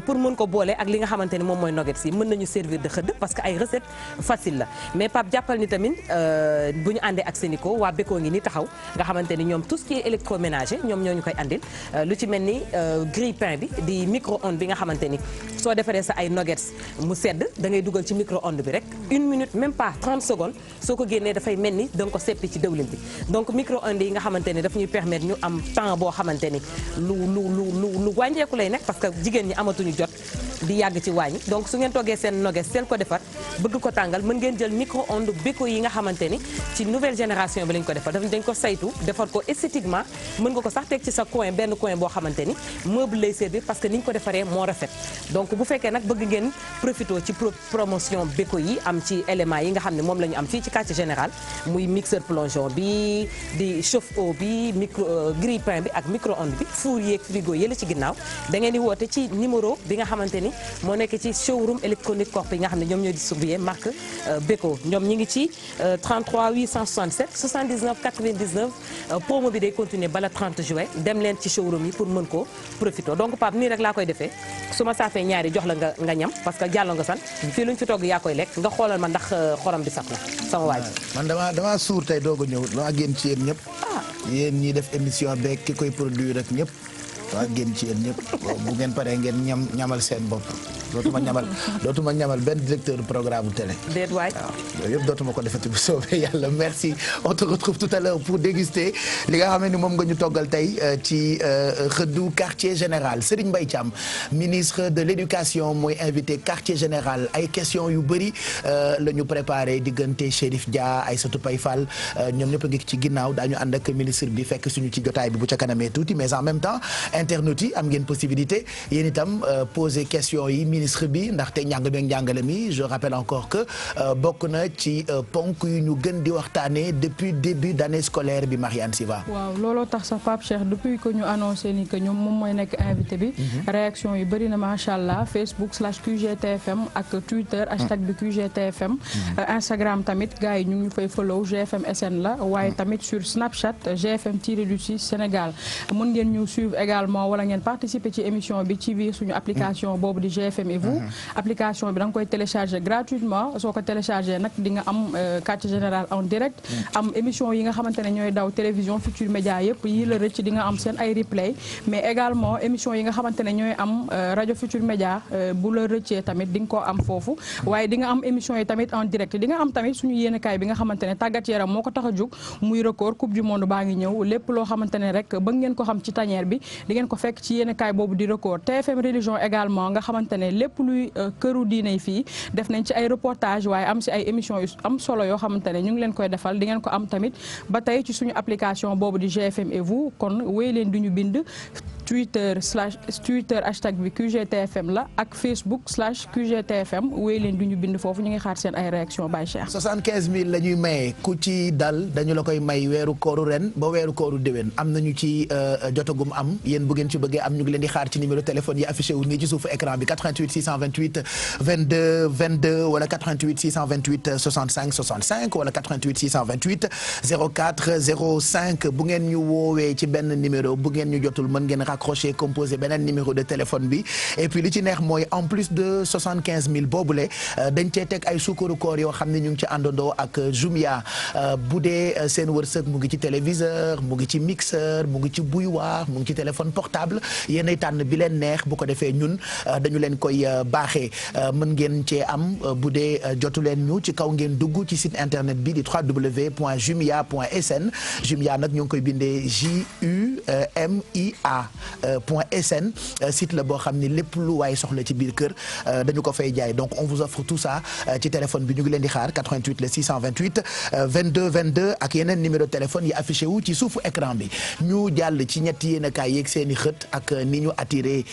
pour mën ko boole ak li nga xamante ni moom mooy nuggets yi mën nañu servir de xëdd parce que ay recettes facile la mais Pape jàppal ni tamit bu ñu àndee ak Sénico waa Beko ngi ni taxaw nga xamante ni ñoom tout ce qui est électroménager ñoom ñoo ñu koy andil lu ci mel ni grille-pain bi di micro-ondes bi nga xamante ni soo defaree sa ay nuggets mu sedd da ngay dugal ci micro-ondes bi rek 1 minute même pas 30 secondes soo ko génnee dafay mel ni da nga ko seppi ci dëwlin bi donc micro-ondes yi nga xamante ni daf ñuy permettre ñu am temps boo xamante ni lu wàññeeku lay nekk parce que jigéen ñi amatuñu jot di yàgg ci wàññi donc su ngeen toggee seen nuggets seen ko defar bëgg ko tàngal mën ngeen jël micro-ondes Beko yi nga xamante ni ci nouvelle génération bi lañ ko defar dañ ko saytu defar ko esthétiquement mën nga ko sax teg ci sa coin benn coin boo xamante ni meuble lay servir parce que ni ñu ko defaree moo rafet donc bu fekkee nag bëgg ngeen profité ci promotion Beko yi am ci éléments yi nga xam ne moom la ñu am fii ci quartier général muy mixeur plongeon bi di chauffe-eau bi grille-pain bi ak micro-ondes bi four yeeg frigo yële ci ginnaaw da ngeen di woote ci numéro bi nga xamante ni moo nekk ci showroom électronique corp yi nga xam ne ñoom ñoo distribué marque Beko ñoom ñi ngi ci 33 867 79 99 promo bi day continuer bala 30 juin dem leen ci showroom yi pour mën ko profité donc Pape nii rek laa koy defee su ma saafee ñaari jox la nga ñam parce que jàllo nga san fii luñ fi togg yaa koy lekk nga xoolal ma ndax xorom bi saf na sama waaj man damaa suur tey doog a ñëw dama génn ci yéen ñëpp yéen ñiy def émission beeg ki koy produire rek ñëpp waa génn ci yéen ñëpp bu ngeen paree ngeen ñamal seen bopp dootuma ñamal benn directeur programme télé. déet waay waaw yooyu yëpp dootuma ko defati bu soobee yàlla merci on te retrouve tout à l'heure pour déguster li nga xam ne moom nga ñu toggal tey ci xëddu quartier général Serigne Mbaye Thiam ministre de l'éducation mooy invité quartier général ay questions yu bëri la ñu préparé diggante Chérif Dia Aïssatou Paye Fall ñoom ñëpp a ngi ci ginnaaw daañu ànd ak ministre bi fekk suñu ci jotaay bi bu ca kanamee tuuti mais en même temps internautes yi am ngeen possibilité yéen itam poser question yi ministre bi ndaxte njàng meeg njàngale mi je rappelle encore que bokk na ci ponk yu ñu gën di waxtaanee depuis début d'année scolaire bi Marianne Siva. waaw looloo tax sax Pape Cheikh depuis que ñu annoncé ni que ñoom moom mooy nekk invité bi. réaction yu bëri na macha allah Facebook /QGTFM ak Twitter hashtag bi QGTFM. Instagram tamit gars yi ñu ngi fay follow GFM SN la waaye tamit sur Snapchat GFM-du-6 Sénégal mën ngeen ñu suivre également wala ngeen participer ci émission bi ci biir suñu application boobu di GFM et vous application bi da nga koy télécharger gratuitement soo ko télécharger nag di nga am quartier général en direct am émission yi nga xamante ne ñooy daw télévision Futurs Médias yëpp yi la rëcc di nga am seen ay replay mais également émission yi nga xamante ne ñooy am rajo Futurs Médias bu la rëccee tamit di nga ko am foofu waaye di nga am émission yi tamit en direct di nga am tamit suñu yéenekaay bi nga xamante ne tàggat yaram moo ko tax a jóg muy record coupe du monde baa ngi ñëw lépp loo xamante ne rek ba ngeen ko xam ci tanière bi di ngeen ko fekk ci yéenekaay boobu di record TFM religion également nga xamante ne lépp luy këru diine yi fii def nañ ci ay reportage waaye am si ay émission yu am solo yoo xamante ne ñu ngi leen koy defal di ngeen ko am tamit ba tey ci suñu application boobu di GFM et vous kon wéy leen di ñu bind Twitter hashtag bi QGTFM la ak Facebook /QGTFM wéy leen du ñu bind foofu ñu ngi xaar seen ay réaction Baye Cheikh 75000 la ñuy maye ku ci dal dañu la koy may weeru kooru ren ba weeru kooru déwén am nañu ci jotagum am yéen bu ngeen ci bëggee am ñu ngi leen di xaar ci numéro téléphone yi affiché wu nii ci suufu écran bi 88 628 22 22 wala 88 628 65 65 wala 88 628 04 05 bu ngeen ñu woowee ci benn numéro bu ngeen ñu jotul mën ngeen raccrocher composer beneen numéro de téléphone bi et puis li ci neex mooy en plus de 75 000 boobule dañ cee teg ay sukkaru koor yoo xam ne ñu ngi ci àndandoo ak Jumia bu dee seen wërsëg mu ngi ci téléviseur mu ngi ci mixeur mu ngi ci bouilloire mu ngi ci téléphone portable yéenay tànn bi leen neex bu ko defee ñun dañu leen koy baaxee mën ngeen cee am bu dee jotu leen ñu ci kaw ngeen dugg ci site internet bi di www.jumia.sn Jumia nag ñu ngi koy bindee JUMIA.sn site la boo xam ni lépp lu waay soxla ci biir kër dañu ko fay jaay donc on vous offre tout ça ci téléphone bi ñu ngi leen di xaar 88 le 628 22 22 ak yeneen numéro de téléphone yi affiché wu ci suufu écran bi ñu jàll ci ñetti yéenekaay yeeg seen i xët ak ni ñu attiré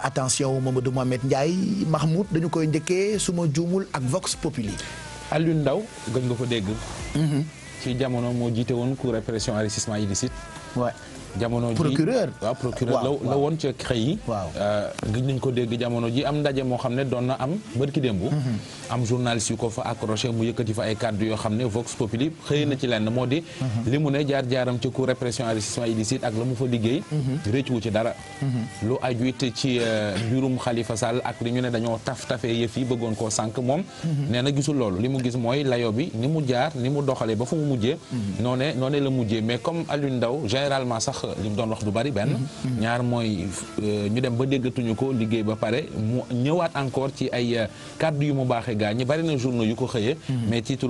attention Mamadou Mohamed Ndiaye Mahmoud dañu koy njëkkee suma juumul ak Vox Populi. Alioune Ndao gën nga ko dégg. ci jamono moo jiite woon cour répression enrichissement illicite. waaw jamono ji procureur la woon ci xëy yi. waaw gëj nañ ko dégg jamono ji am ndaje moo xam ne doon na am bërki démb. am journaliste yu ko fa accroché mu yëkkati fa ay kàddu yoo xam ne Vox Populi xëy na ci lenn moo di. li mu ne jaar-jaaram ci cour répression enrichissement illicite ak la mu fa liggéey. réccu ci dara. lu aju it ci mbirum Khalifa Sall ak li ñu ne dañoo tafee yëf yi bëggoon koo sànq moom. nee na gisul loolu li mu gis mooy layo bi ni mu jaar ni mu doxalee ba fu mu mujjee. noonee la mujjee mais comme Alioune Ndao généralement sax li mu doon wax du bari benn. ñaar mooy ñu dem ba déggatuñu ko liggéey ba pare mu ñëwaat encore ci ay kàddu yu mu baaxee gaa ñi bari na journaux yu ko xëyee. mais titre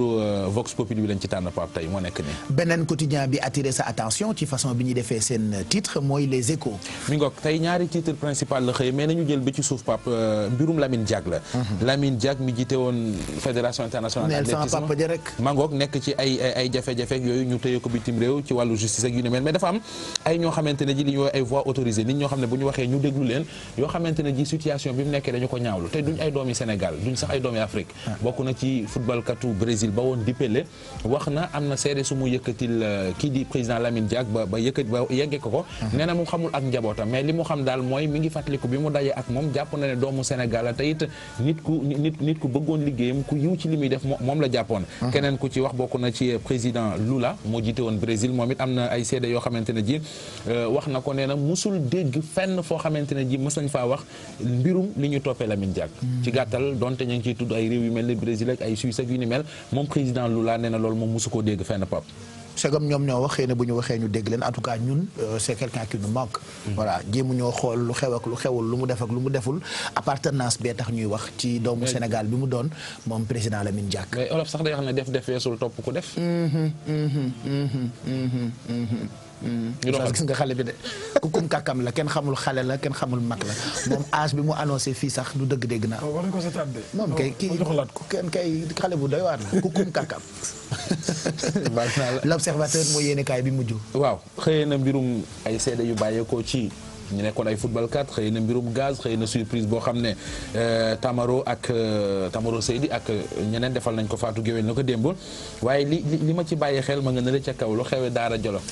Vox Populi bi lañ ci tànn Pape tey moo nekk nii. beneen quotidien bi attiré sa attention ci façon bi ñuy defee seen titre mooy les échos. mi ngoog tey ñaari titre principal la xëyee mais nañu jël ba ci suuf Pape mbirum Lamine Diack la. Lamine Diack mi jiite woon fédération internationale d'athlétisme ma ngoog nekk ci ay jafe-jafe yooyu ñu tëye ko bitim réew ci wàllu justice ak yu ne mel mais dafa am ay ñoo xamante ne ji li ñuy ay voix autorisées nit ñoo xam ne bu ñu waxee ñu déglu leen yoo xamante ne ji situation bi mu nekkee dañu ko ñaawlu te duñ ay doomi Sénégal duñ sax ay doomi Afrique bokk na ci football katu Brésil ba woon di Pelé wax na am na seede su mu yëkkatil kii di président Lamine Diack ba yeggee ko nee na mu xamul ak njabootam mais li mu xam daal mooy mi ngi fàttaliku bi mu dajee ak moom jàpp na ne doomu Sénégal la te it nit ku bëggoon liggéeyam ku yiw ci li muy def moom la jàppoon keneen ku ci wax bokk na ci président Lula moo jiite woon Brésil moom it am na ay seede yoo xamante ne ji wax na ko nee na musul dégg fenn foo xamante ne ji mës nañ faa wax mbirum li ñu toppee Lamine Diack ci gàttal donte ñu ngi ciy tudd ay réew yu mel ni Brésil ak ay Suisse ak yu ni mel moom président Lula nee na loolu moom musu koo dégg fenn Pape segam ñoom ñoo wax xëy na bu ñu waxee ñu dégg leen en tout cas ñun c'est quelqu'un qui nous manque. voilà jéemu ñoo xool lu xew ak lu xewul lu mu def ak lu mu deful appartenance bee tax ñuy wax ci doomu Sénégal bi mu doon moom président Lamine Diack. mais olof sax day xam ne def weesul topp ku def. ñu doon gis nga xale bi de kukum kàkkam la kenn xamul xale la kenn xamul mag la moom âge bi mu annoncé fii sax du dëgg dégg naa. war nañu ko seetaan de. moom kay kii kenn kay xale bu doy waar la kukum kàkkam. L'Observateur mooy yéenekaay bi mujj. waaw xëy na mbirum ay seede yu bàyyeekoo ci ñu nekkoon ay football kat xëy na mbirum gaz xëy na surprise boo xam ne Tamaro Seydi ak ñeneen defal nañ ko Fatou Guewel na ko démb waaye li ma ci bàyyi xel ma nga nële ca kaw lu xewee Daara Jolof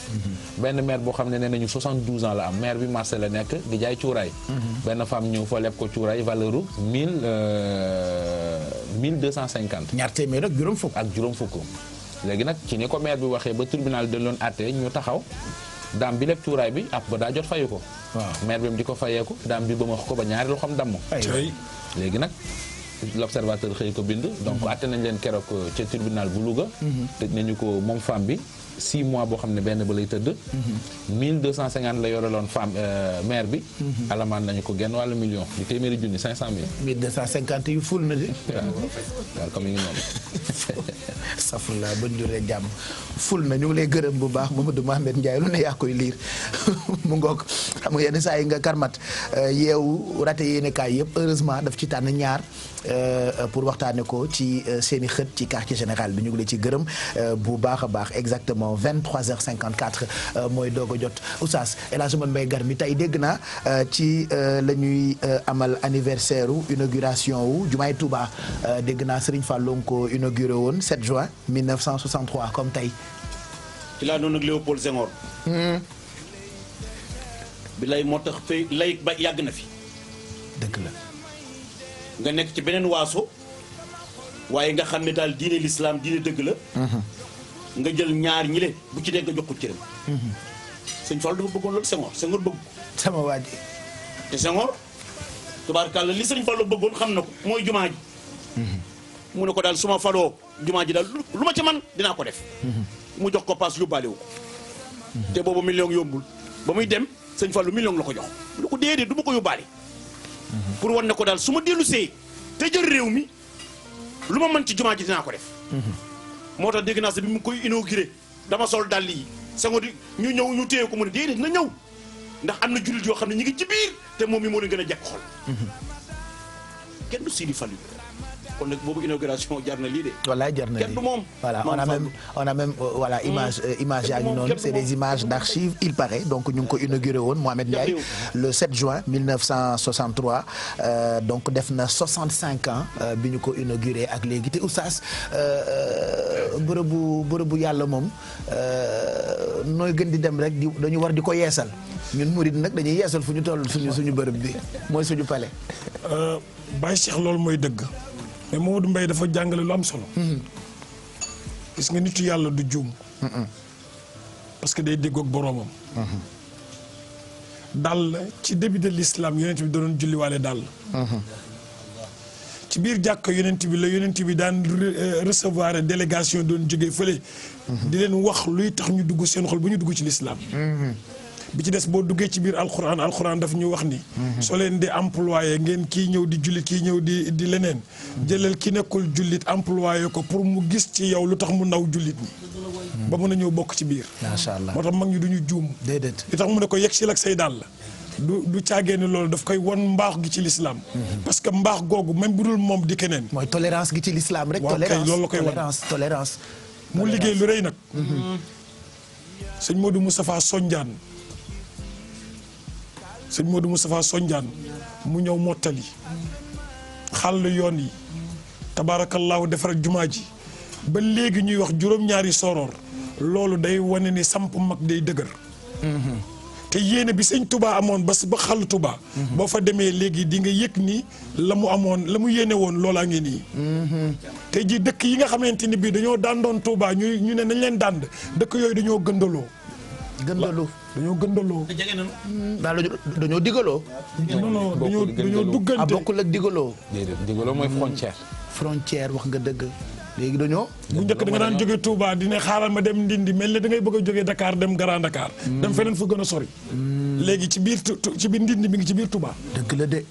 benn maire boo xam ne nee nañu 72 ans la am maire bi marché la nekk di jaay cuuraay benn femme ñëw fa leb ko cuuraay valeur u 1250 ñaar téeméer ak juróom fukk léegi nag ci ni ko maire bi waxee ba tribunal de loon àtte ñu taxaw daam bi lépp cuuraay bi ab ba daa jot fayu ko maire bi mu di ko fayeeku daam bi ba ma wax ko ba ñaari loxoom damm léegi nag L'Observateur xëy ko bind donc àtte nañ leen keroog ca tribunal bu Louga tëj nañu ko moom femme bi 6 mois boo xam ne benn ba lay tëdd 1250 la yoreloon femme maire bi alamaan nañu ko genn wàllu million di téeméeri junni 500 000 1250 yu ful na de waaw comme yi ngi noonu safula ba njuree jàmm ful na ñu ngi lay gërëm bu baax Mamadou Mohamed Ndiaye lu ne yaa koy liir mu ngoog xam nga yenn saa yi nga karmat yeewu raté yéene kaay yëpp heureusement daf ci tànn ñaar pour waxtaane ko ci seen i xët ci quartier général bi ñu ngi lay ci gërëm bu baax a baax exactement 23h54 mooy doog a jot Oustaz El Hadj Mbaye Gar mi tey dégg naa ci la ñuy amal anniversaire u inauguration wu Jumaay Touba dégg naa Serigne Fallou ko inauguré woon 7 juin 1963 comme tey. ci laa noonu ak Léopold Senghor. bi lay moo tax fay lay ba yàgg na fi. dëgg la. nga nekk ci beneen waaso waaye nga xam ne daal diine l'islam diine dëgg la. nga jël ñaar ñi le bu ci dee nga jox ko cëram. sëñ Fall dafa bëggoon loolu Senghor bëgg sama waa ji te Senghor tubaarkàlla li sëñ Fall bëggoon xam na ko mooy jumaa ji mu ne ko daal su ma faloo jumaa ji daal lu ma ci man dinaa ko def mu jox ko paas yóbbaale wu ko te boobu million yombul ba muy dem sëñ Fallu million la ko jox lu ko déedéet du ma ko yóbbaale pour wan ne ko daal su ma dellu see te jël réew mi lu ma mën ci jumaa ji dinaa ko def moo tax dégg naa sa bi mu koy inauguré dama sol dàll yi Senghor di ñu ñëw ñu téye ko mu ne déedéet na ñëw ndax am na jullit yoo xam ne ñu ngi ci biir te moom mi moo leen gën a jekk xol kenn du Sidi Fallu kon nag boobu inauguration jar na lii de. wallaay jar na lii kenn du moom. voilà on a même voilà image yaa ngi noonu c'est des images d'archives il paraît donc ñu ngi ko inauguré woon Mohamed Ndiaye le 7 juin 1963 donc def na 65 ans bi ñu ko inauguré ak léegi te oustaz bërëbu yàlla moom nooy gën di dem rek dañu war di ko yeesal ñun murid nag dañuy yeesal fu ñu toll suñu bërëb bi mooy suñu palais. Baye Cheikh loolu mooy dëgg. mais Mamadou Mbaye dafa jàngale lu am solo. gis nga nitu yàlla du juum. parce que day déggoog boroomam. daal ci début de l'islam yonent bi doon julliwaale daal. ci biir jàkka yonent bi la yonent bi daan recevoir délégation doon jógee fële. di leen wax luy tax ñu dugg seen xol bu ñu dugg ci l'islam. bi ci des boo duggee ci biir alxuraan daf ñu wax ni. soo leen di employé ngeen kii ñëw di jullit kii ñëw di leneen. jëlal ki nekkul jullit employé ko pour mu gis ci yow lu tax mu naw jullit ñi. ba mën a ñëw bokk ci biir. macha allah moo tax mag ñi du ñu juum. déedéet li tax mu ne ko yegsil ak say dàll. du caagee ni loolu daf koy won mbaax gi ci l'islam. parce que mbaax googu même bu dul moom di keneen. mooy tolérance gi ci l'islam rek. waaw kay loolu la koy wan tolérance. mu liggéey lu rëy nag. sëñ Modou Moustapha Sondiane. sëñ Modou Moustapha Sondiane mu ñëw mottali xàll yoon yi tabaarakallaahu defar jumaa ji ba léegi ñuy wax juróom-ñaari soroor loolu day wane ni samp mag day dëgër. te yéene bi sëñ Touba amoon ba xàll Touba. boo fa demee léegi di nga yëg ni la mu amoon la mu yéene woon loolaa ngi nii. te ji dëkk yi nga xamante ni bii dañoo dàndoon Touba ñu ne nañ leen dànd dëkk yooyu dañoo gëndaloo. dañoo gëndaloo. dañoo digaloo. non dañoo duggante. a bokkul ak digaloo. déedéet digaloo mooy frontière. frontière wax nga dëgg. léegi dañoo. bu njëkk da nga daan jóge Touba di ne xaaral ma dem Ndindi mel ne da ngay bëgg a jógee Dakar dem Grand Dakar. dem feneen fu gën a sori. léegi ci biir Ndindi mi ngi ci biir Touba. dëgg la de.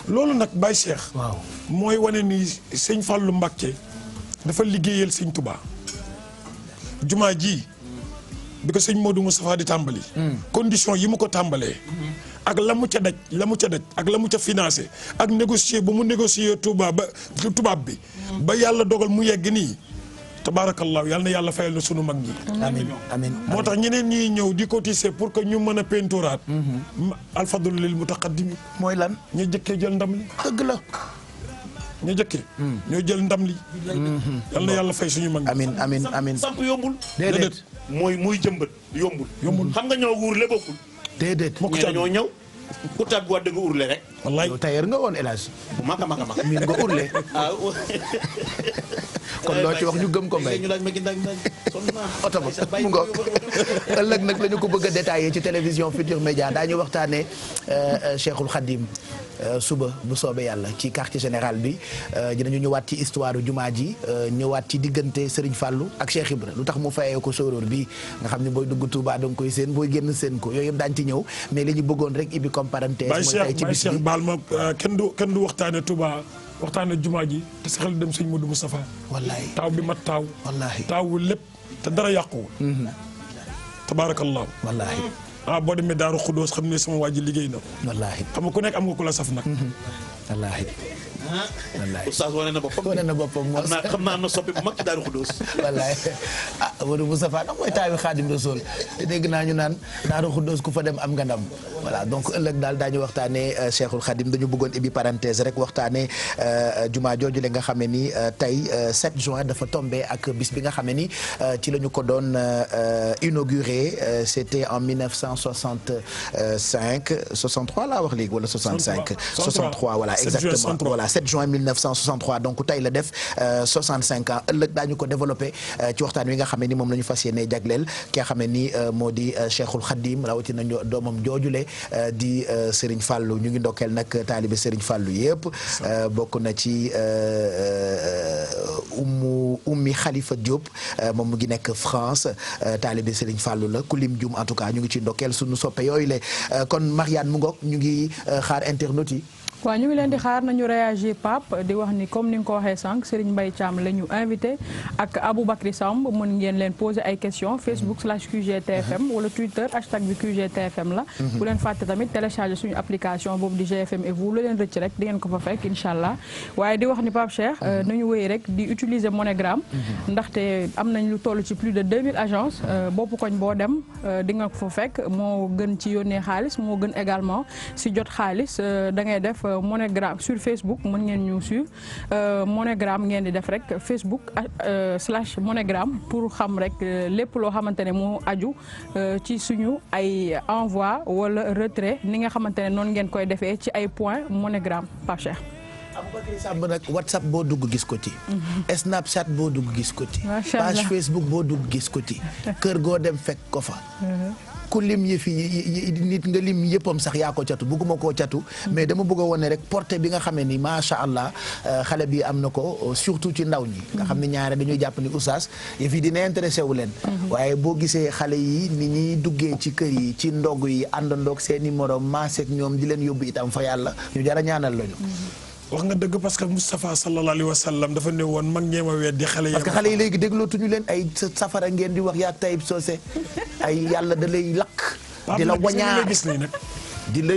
loolu nag Baye Cheikh. waaw mooy wane ni sëñ Fallou Mbacké dafa liggéeyal sëñ Touba. jumaa ji bi ko sëñ Modou Moustapha di tàmbali. condition yi mu ko tàmbalee. ak la mu ca daj ak la mu ca financé ak négocier ba mu négocier tubaab bi. ba yàlla dogal mu yegg nii. tabaarakallaahu yàlla na yàlla fayal na sunu mag ñi. amiin amiin moo tax ñeneen ñiy ñëw di cotiser pour que ñu mën a peinturaat. alfadlu lil mutaqaddimi. mooy lan ñu jëkkee jël ndam li. dëgg la. ñu jëkkee. ñoo jël ndam li. yàlla na yàlla fay suñu mag ñi. amiin samp yombul. déedéet muy jëmbat yombul. xam nga ñoo wuurle bokkul. déedéet ñee dañoo ñëw. ku tàggu waat da nga urle rek. wallaay yow tailleur nga woon El Hadj. bu mag a mag. miin nga urle. kon loo ci wax ñu gëm ko mbay. ñu laaj ma gindaag oto ba mu ngoog ëllëg nag la ñu ko bëgg a détaillé ci télévision Futur Média daañu waxtaanee Cheikhul Khadim suba bu soobee yàlla ci quartier général bi dinañu ñëwaat ci histoire jumaa ji ñëwaat ci diggante Serigne Fallou ak Cheikh Ibra lu tax mu fayee ko sóoróor bi nga xam ne booy dugg Touba da nga koy seen booy génn seen ko yooyu yëpp daañu ci ñëw mais li ñu bëggoon rek ibi comme parenthèse mooy tey ci bis bi baal ma kenn du waxtaane Touba waxtaane jumaa ji te sa xel dem sëñ Modou Moustapha. wallaay taaw bi mat taaw. wallaahi taawul lépp te dara yàquwul. tabaarakallaahu. wallaahi. boo demee Daaru Xuddoos xam ne sama waa ji liggéey na. wallaahi xam nga ku nekk am nga ku la saf nag. wallaahi. wallaahi oustaz wane na boppam. wane na boppam moom xam naa am na soppi bu mag ci Daaru Xuddoos. wallaahi Modou Moustapha nag mooy taawi Xaadim Rasuul te dégg naa ñu naan Daaru Xuddoos ku fa dem am nga ndam voilà donc ëllëg daal daañu waxtaanee Cheikhul Khadim dañu bëggoon ibi parenthèse rek waxtaanee jumaa jooju la nga xam ne ni tey 7 juin dafa tombé ak bis bi nga xam ne ni ci la ñu ko doon inauguré c'était en 1965 63 laa wax léegi wala 65. 63 voilà exactement voilà 7 7 juin 1963 donc tey la def 65 ans ëllëg daañu ko développé ci waxtaan wi nga xam ne ni moom la ñu fas yéene jagleel ki nga xam ne ni moo di Cheikhul Khadim rawatina doomam joojule di Serigne Fallou ñu ngi ndokkeel nag taalibe Serigne Fallou yëpp bokk na ci ummi Khalifa Diop moom mu ngi nekk France taalibe Serigne Fallou la ku lim jum en tout cas ñu ngi ci ndokkeel suñu soppe yooyu le kon Marianne mu ngoog ñu ngi xaar internautes yi. waaw ñu ngi leen di xaar nañu réagir Pape di wax ni comme ni nga ko waxee sànq Serigne Mbaye Thiam la ñu invité ak Aboubacry Samb mën ngeen leen poser ay questions Facebook /QGTFM wala Twitter hashtag bi QGTFM la. bu leen fàtte tamit télécharger suñu application boobu di GFM et vous lu leen rëcc rek di ngeen ko fa fekk incha allah waaye di wax ni Pape Cheikh nañu wéy rek di utiliser MoneyGram ndaxte am nañ lu toll ci plus de 2000 agences bopp koñ boo dem di nga ko fa fekk moo gën ci yónnee xaalis moo gën également si jot xaalis da ngay def. MoneyGram sur Facebook mën ngeen ñu suivre MoneyGram ngeen di def rek Facebook /MoneyGram pour xam rek lépp loo xamante ne moo aju ci suñu ay envoi wala retrait ni nga xamante ne noonu ngeen koy defee ci ay point MoneyGram Pape Cheikh. Aboubacry Samb nag WhatsApp boo dugg gis ko ci. Snapchat boo dugg gis ko ci. macha allah page Facebook boo dugg gis ko ci. kër goo dem fekk ko fa. ku lim yëfi nit nga lim yëppam sax yaa ko catu bëgguma koo catu mais dama bëgg a wone rek portée bi nga xamee ni macha allah xale bi am na ko surtout ci ndaw ñi nga xam ne ñaare dañuy jàpp ni oustaz yëfi dina intéressé wu leen waaye boo gisee xale yi ni ñuy duggee ci kër yi ci ndog yi àndandoog seeni morom maaseeg ñoom di leen yóbbu itam fa yàlla ñu jara ñaanal lañu. wax nga dëgg parce que Moustapha sallallahu alayhi wa sallam dafa ne woon mag ñeema weddi xale yi. parce que xale yi léegi déglootuñu leen ay safara ngeen di wax yaa Taïb Socé ay yàlla da lay lakk. di la wañaa gis nii nag. di la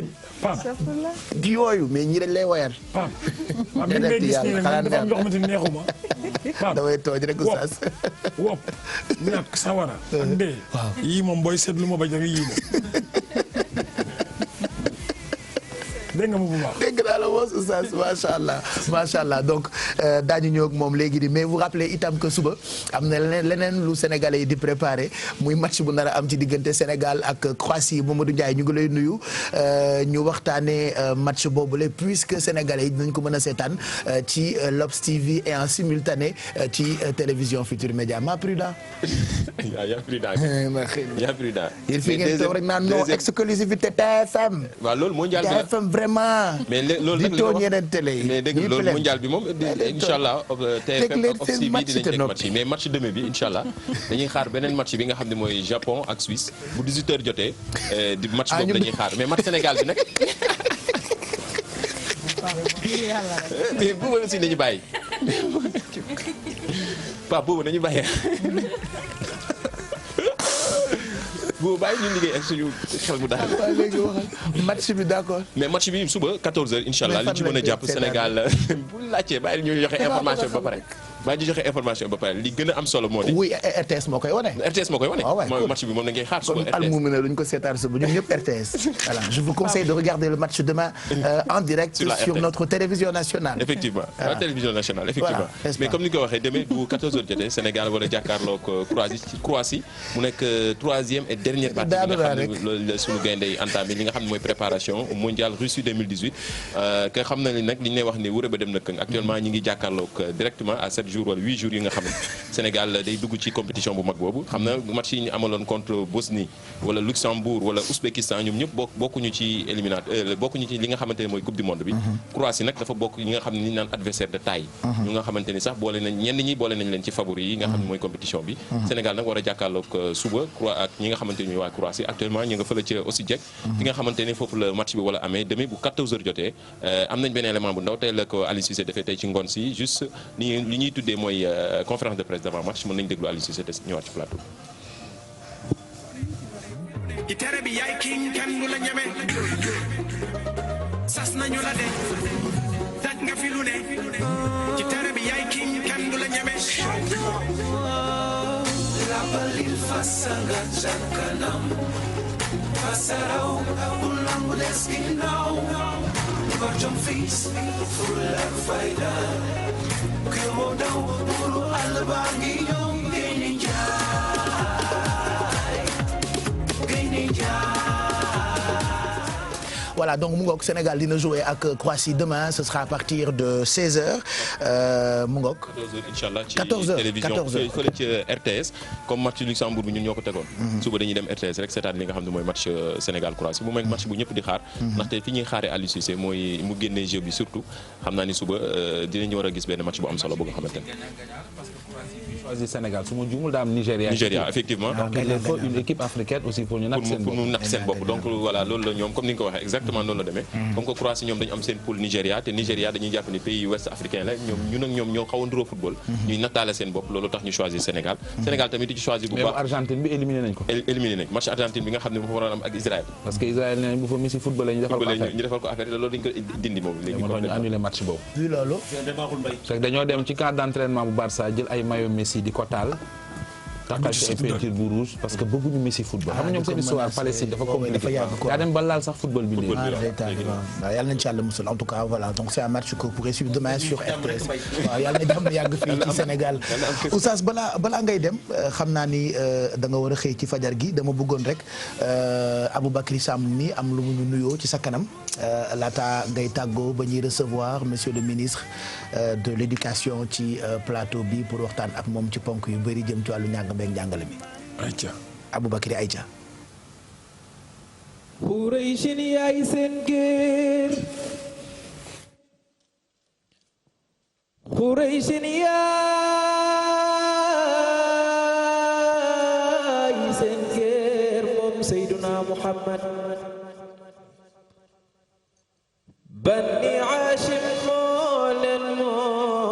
di yooyu mais ñi dañ lay woyal. Pape Pape mi may gis nii nag dafa am yoo xamante ni neexuma. Pape damay tooj rek oustaz. wopp ñàkk sawara ak dee. yii moom booy seetlu ma ba jàng yii moom. dégg nga ma bu baax dégg naa la moos oustaz macha allah donc daañu ñëw ak moom léegi di mais vous rappelez itam que suba am na leneen lu sénégalais yi di préparé muy match bu nar a am ci diggante Sénégal ak Croatie Mamadou Ndiaye ñu ngi lay nuyu ñu waxtaanee match boobule puisque sénégalais yi dinañ ko mën a seetaan ci L'Obs TV et en simultané ci télévision Futurs Médias ma prudent. yaa prudent yaa prudent. il fi ngeen toog rek naan non exclusivité TFM. waaw loolu mondial bi TFM vraiment. mais loolu di tooñ yeneen télé yi. mais dégg loolu mondial bi moom incha allah TFM ak Obs TV dinañ teg match yi mais match demain bi incha allah dañuy xaar beneen match bi nga xam ne mooy Japon ak Suisse bu 18h jotee di match boobu dañuy xaar mais match Sénégal bi nag. mais boobu aussi nañu bàyyi. waaw boobu nañu bàyyi. boobu bàyyi ñu liggéey ak suñu xel mu daal. waaw léegi waxal match bi d'accord. mais match bi suba 14h incha allah li ci mën a jàpp Sénégal bu laajtee bàyyi ñu joxe information ba pare. bàyyi ñu joxe information ba pare li gën a am solo moo di. oui RTS moo koy wane. RTS moo koy wane. mooy match bi moom la ngay xaar suba RTS. Almoumina duñ ko seetaan suba ñun ñëpp RTS. voilà je vous conseille de regarder le match demain en direct sur notre télévision nationale. effectivement la télévision nationale effectivement. mais comme ni nga ko waxee demee bu 14h jotee Sénégal war a jàkkaarloog Croatie mu nekk 3e et dernière partie bi nga xam ne loolu suñu gaynde yi entamé li nga xam ne mooy préparation mondial Russie 2018 que xam na ni nag li ñu lay wax ni wuré ba dem na këng actuellement ñi ngi jàkkaarloog directement à 7 jours wala 8 jours yi nga xam ne Sénégal day dugg ci compétition bu mag boobu xam na match yi ñu amaloon contre Bosnie wala Luxembourg wala Ouzbékistan ñoom ñëpp bokkuñu ci bokkuñu ci li nga xamante ne mooy coupe du monde bi Croatie nag dafa bokk ñi nga xam ne ni naan adversaire de taille ñu nga xamante ni sax boole nañ ñenn ñi boole nañ leen ci favori yi nga xam ne mooy compétition bi Sénégal nag war a jàkkaarloog suba ak ñi nga xamante ni waa Croatie actuellement ñu nga fële ca Osijek fi nga xamante ni foofu la match bi wala amee demee bu 14h jotee am nañ benn élément bu ndaw tey la ko Aliou Cissé defee tey ci ngoon si juste li ñuy tuddee mooy conférence de presse d'avant match mën nañ déglu Aliou Cissé te ñëwaat ci plateau ci tere bi yaay king kenn du la ñeme sas nañu la de daj nga fi lu ne ci tere bi yaay king kenn du la ñeme la balil fasanga kanam fasaraw ulangu des ginnaaw barjom fis full ak fayda kemo daw buru alba ngi ñoom gëni voilà donc mu ngoog Sénégal dina jouer ak Croatie demain ce sera à partir de 16h mu ngoog. 14h inchallah ci 14h télévision fële ci RTS comme match Luxembourg bi ñun ñoo ko tegoon. suba dañuy dem RTS rek seetaan li nga xam ne mooy match Sénégal Croatie mu nekk match bu ñëpp di xaar. ndaxte fi ñuy xaaree Aliou Cissé mooy mu génnee jeu bi surtout xam naa ni suba dinañu war a gis benn match bu am solo bu nga xamante ne. choisir Sénégal su ma juumul daa am Nigéria effectivement donc il faut une équipe africaine aussi pour ñu natt seen bopp pour ñu natt seen bopp donc voilà loolu la ñoom comme ni nga ko waxee exactement noonu la demee comme que Croatie ñoom dañu am seen poule Nigéria te Nigéria dañuy jàpp ni pays ouest africain la ñun ak ñoom ñoo xaw a nduroo football ñuy nattaale seen bopp loolu tax ñu choisir Sénégal Sénégal tamit di ci choisir bu baax Argentine bi éliminé nañ ko match Argentine bi nga xam ne moo waroon am ak Israël parce que Israël nee nañ bu fa Messi football ñu defal ko affaire loolu dañ ko dindi moom léegi ñu annulé match boobu dañoo dem ci camp d'entraînement bu Barça jël ay maillot Messi di ko taal taxal ci ay peinture bu rouge parce que bëgguñu Messi football xam nga ñoom seen histoire Palestine dafa compliqué daa dem ba laal sax football bi léegi waaw yàlla nañ ci Yàlla musal en tout cas voilà donc c'est un match que vous pourrez suivre demain sur RTS waaw yàlla na jàmm yàgg fii ci Sénégal Oustaz balaa ngay dem xam naa ni da nga war a xëy ci fajar gi dama bëggoon rek Aboubacry Samb mi am lu mu ñu nuyoo ci sa kanam laata ngay tàggoo ba ñuy recevoir monsieur le ministre de l'éducation ci plateau bi pour waxtaan ak moom ci ponk yu bëri jëm ci wàllu njàng beeg njàngale mi. Aïcha Aboubacry Aïcha. Qurayshin yaay seen géer. Qurayshin yaay seen géer moom Seydina Muhammad. Bani Hashim moo leen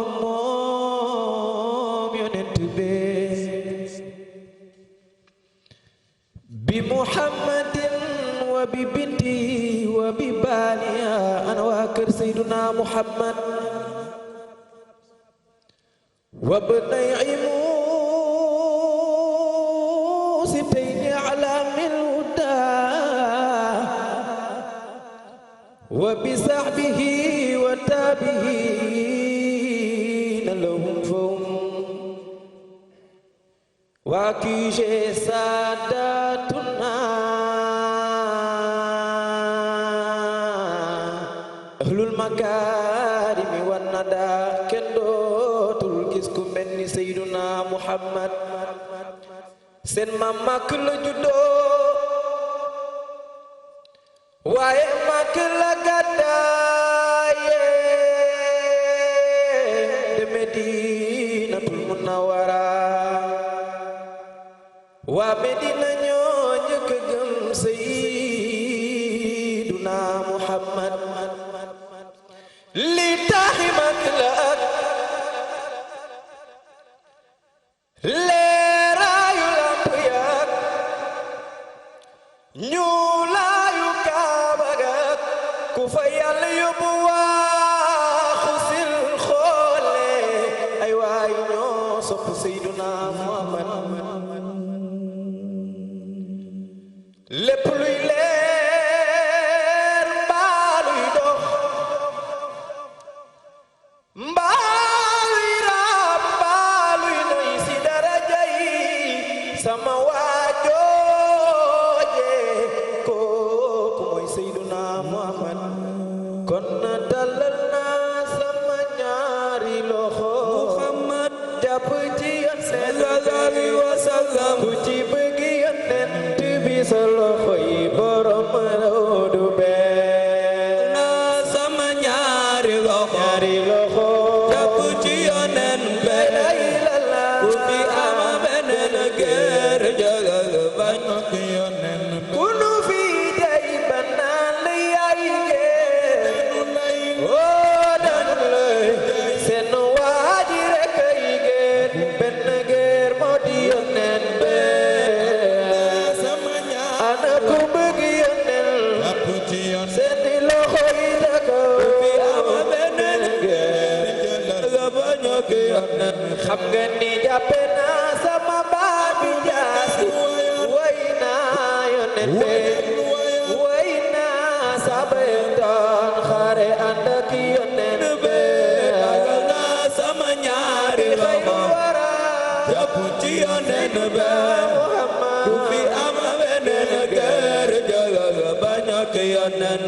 moom yonent bee bi Muhammadin wa bi binti wa bi baaniya ana waa kër Seydina Muhammad wa bnay sibtayni ala mil huda wa bi sahbihi wa tabi'ina lahum fahum wa kije sadatuna ahlul makarimi wan nada kenn dootul gis ku mel ni Seydina Muhammad seen maam Makka la juddoo waaye Makka la gàddaaye de Medinatul Munawwara waa Medina ñoo njëkk a gëm Seydina Muhammad li taxi Makka la ak leeraayu lamp yak ñuulaayu kaaba ga ku fa Yàlla yóbbu waaxu sil xoole ay waay ñoo sopp Seydina Muhammad lépp luy leer mbaaluy dox mbaaluy raab mbaaluy noy si daraja yi sama waajooje kooku mooy Seydina Muhammad kon na dalal naa sama ñaari loxo Muhammad jàpp ci yoon sallallahu wa sallam bu ci bëgg yonent bi sa loxo yi borom du bee naa sama ñaari loxo jàpp ci yonent bee ku fi am beneen gër jagal bañ ko yonent ku nu fi day ba naan la yaay gër oo dan lay seen waaji rek ay gër benn gër moo di yonent bee ana ku bëgg yonent seeni loxo yi takaw fi am beneen gër nga bañ ko yonent xam nga ni jàppe naa sama baabi jaasi way naa yonent way naa sabay doon xare ànd ak yonent ragal naa sama ñaari loxo jàpp ci yonent ku fi am beneen gër jagal bañ ak yonent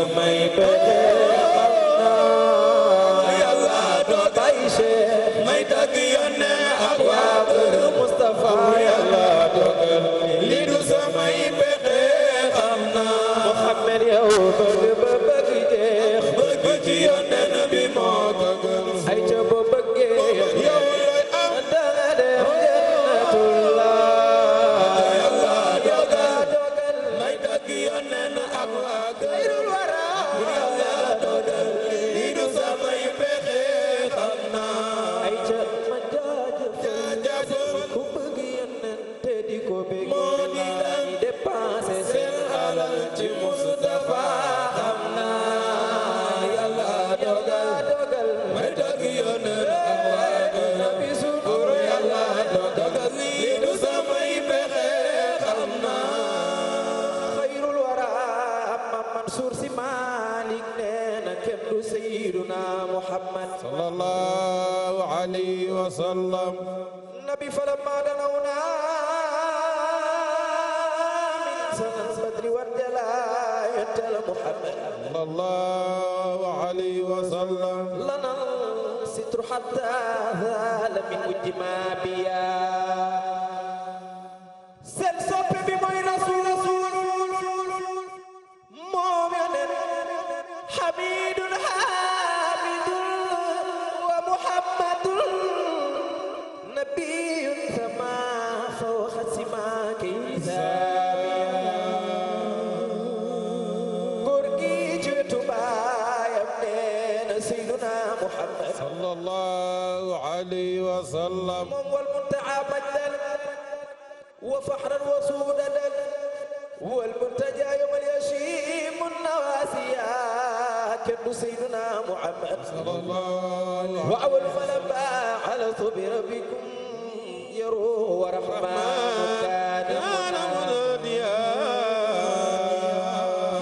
samay pexe xam naa yàlla dogal may tagg yónnee ak waa kër Mustafa yàlla dogal li du samay pexe xam naa Muhammad yow bëgg ba bëgg jeex bëgg ci yónnee bi moo ko gën ay ca ba bëggee yow looy am danga dem jannatullah yàlla dogal may tagg yónnee ak waa kër wara yàlla dogal li du samay pexe xam naa ay ca ma jaajëfal ku bëgg yónnee te di ko bëgg moo di dañ dépensé seen alal ci Mustafa xam naa yàlla dogal may tagg yónnee ak waa kër nabi sukur yàlla dogal li du samay pexe xam naa xayrul wara Mam Mansour Si Malik nee na kenn du sayyiduna Muhammad sallallahu alayhi wa sallam nabi falamma danawna min sanal badri wal jalayat Muhammad sallallahu alayhi wa sallam lana sitru hatta zala min ujma biya seen soppe bi mooy rasul moom yonent hamidun wa muhammadun nabiyyun sama fawqa simaaki góor gi ci wetu baayam nee na sayyiduna muhammad sallallahu alayhi wa sallam moom wal muntaha majdan wa faxran wa suudadan wal muntaja yawmal yashiim an-nawaasiya kenn du sayyiduna muhammad sallallahu wa awwal falamma ala sabira bikum yaru wa rahmanu kaana munadiya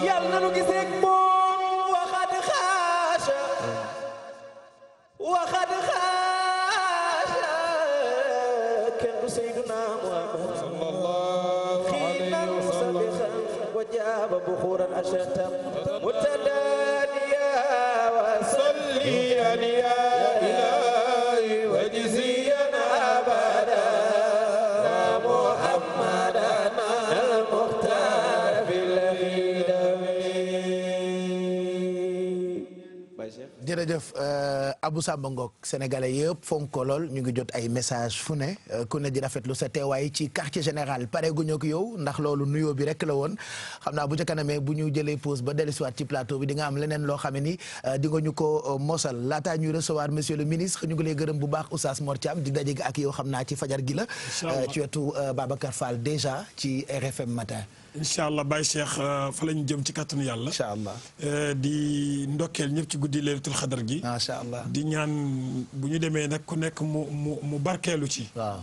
yàlla nu gis rek moom waxad xaasha kenn du sayyiduna muhammad sallallahu alayhi wa sallam وجاب بخورا أشتا متدانيا وصلي يا إلهي وجزيا أبدا محمدنا المختار في الأمين jërëjëf Abou Samba Ngok sénégalais yëpp fonk ko lool ñu ngi jot ay message fu ne ku ne di rafetlu sa teewaay ci quartier général pare gu ñu ak yow ndax loolu nuyoo bi rek la woon xam naa bu ca kanamee bu ñu jëlee pause ba dellusiwaat ci plateau bi di nga am leneen loo xam ne ni di nga ñu ko mosal laataa ñuy recevoir monsieur le ministre ñu ngi lay gërëm bu baax Oustaz Mor Thiam di daje ak yow xam naa ci fajar gi la ci wetu Babacar Fall déjà ci RFM matin. incha allah Baye Cheikh fa la ñu jëm ci kàttanu yàlla. incha allah di ndokkeel ñëpp ci guddi leelatul xadar gi. macha allah di ñaan bu ñu demee nag ku nekk mu barkeelu ci. waaw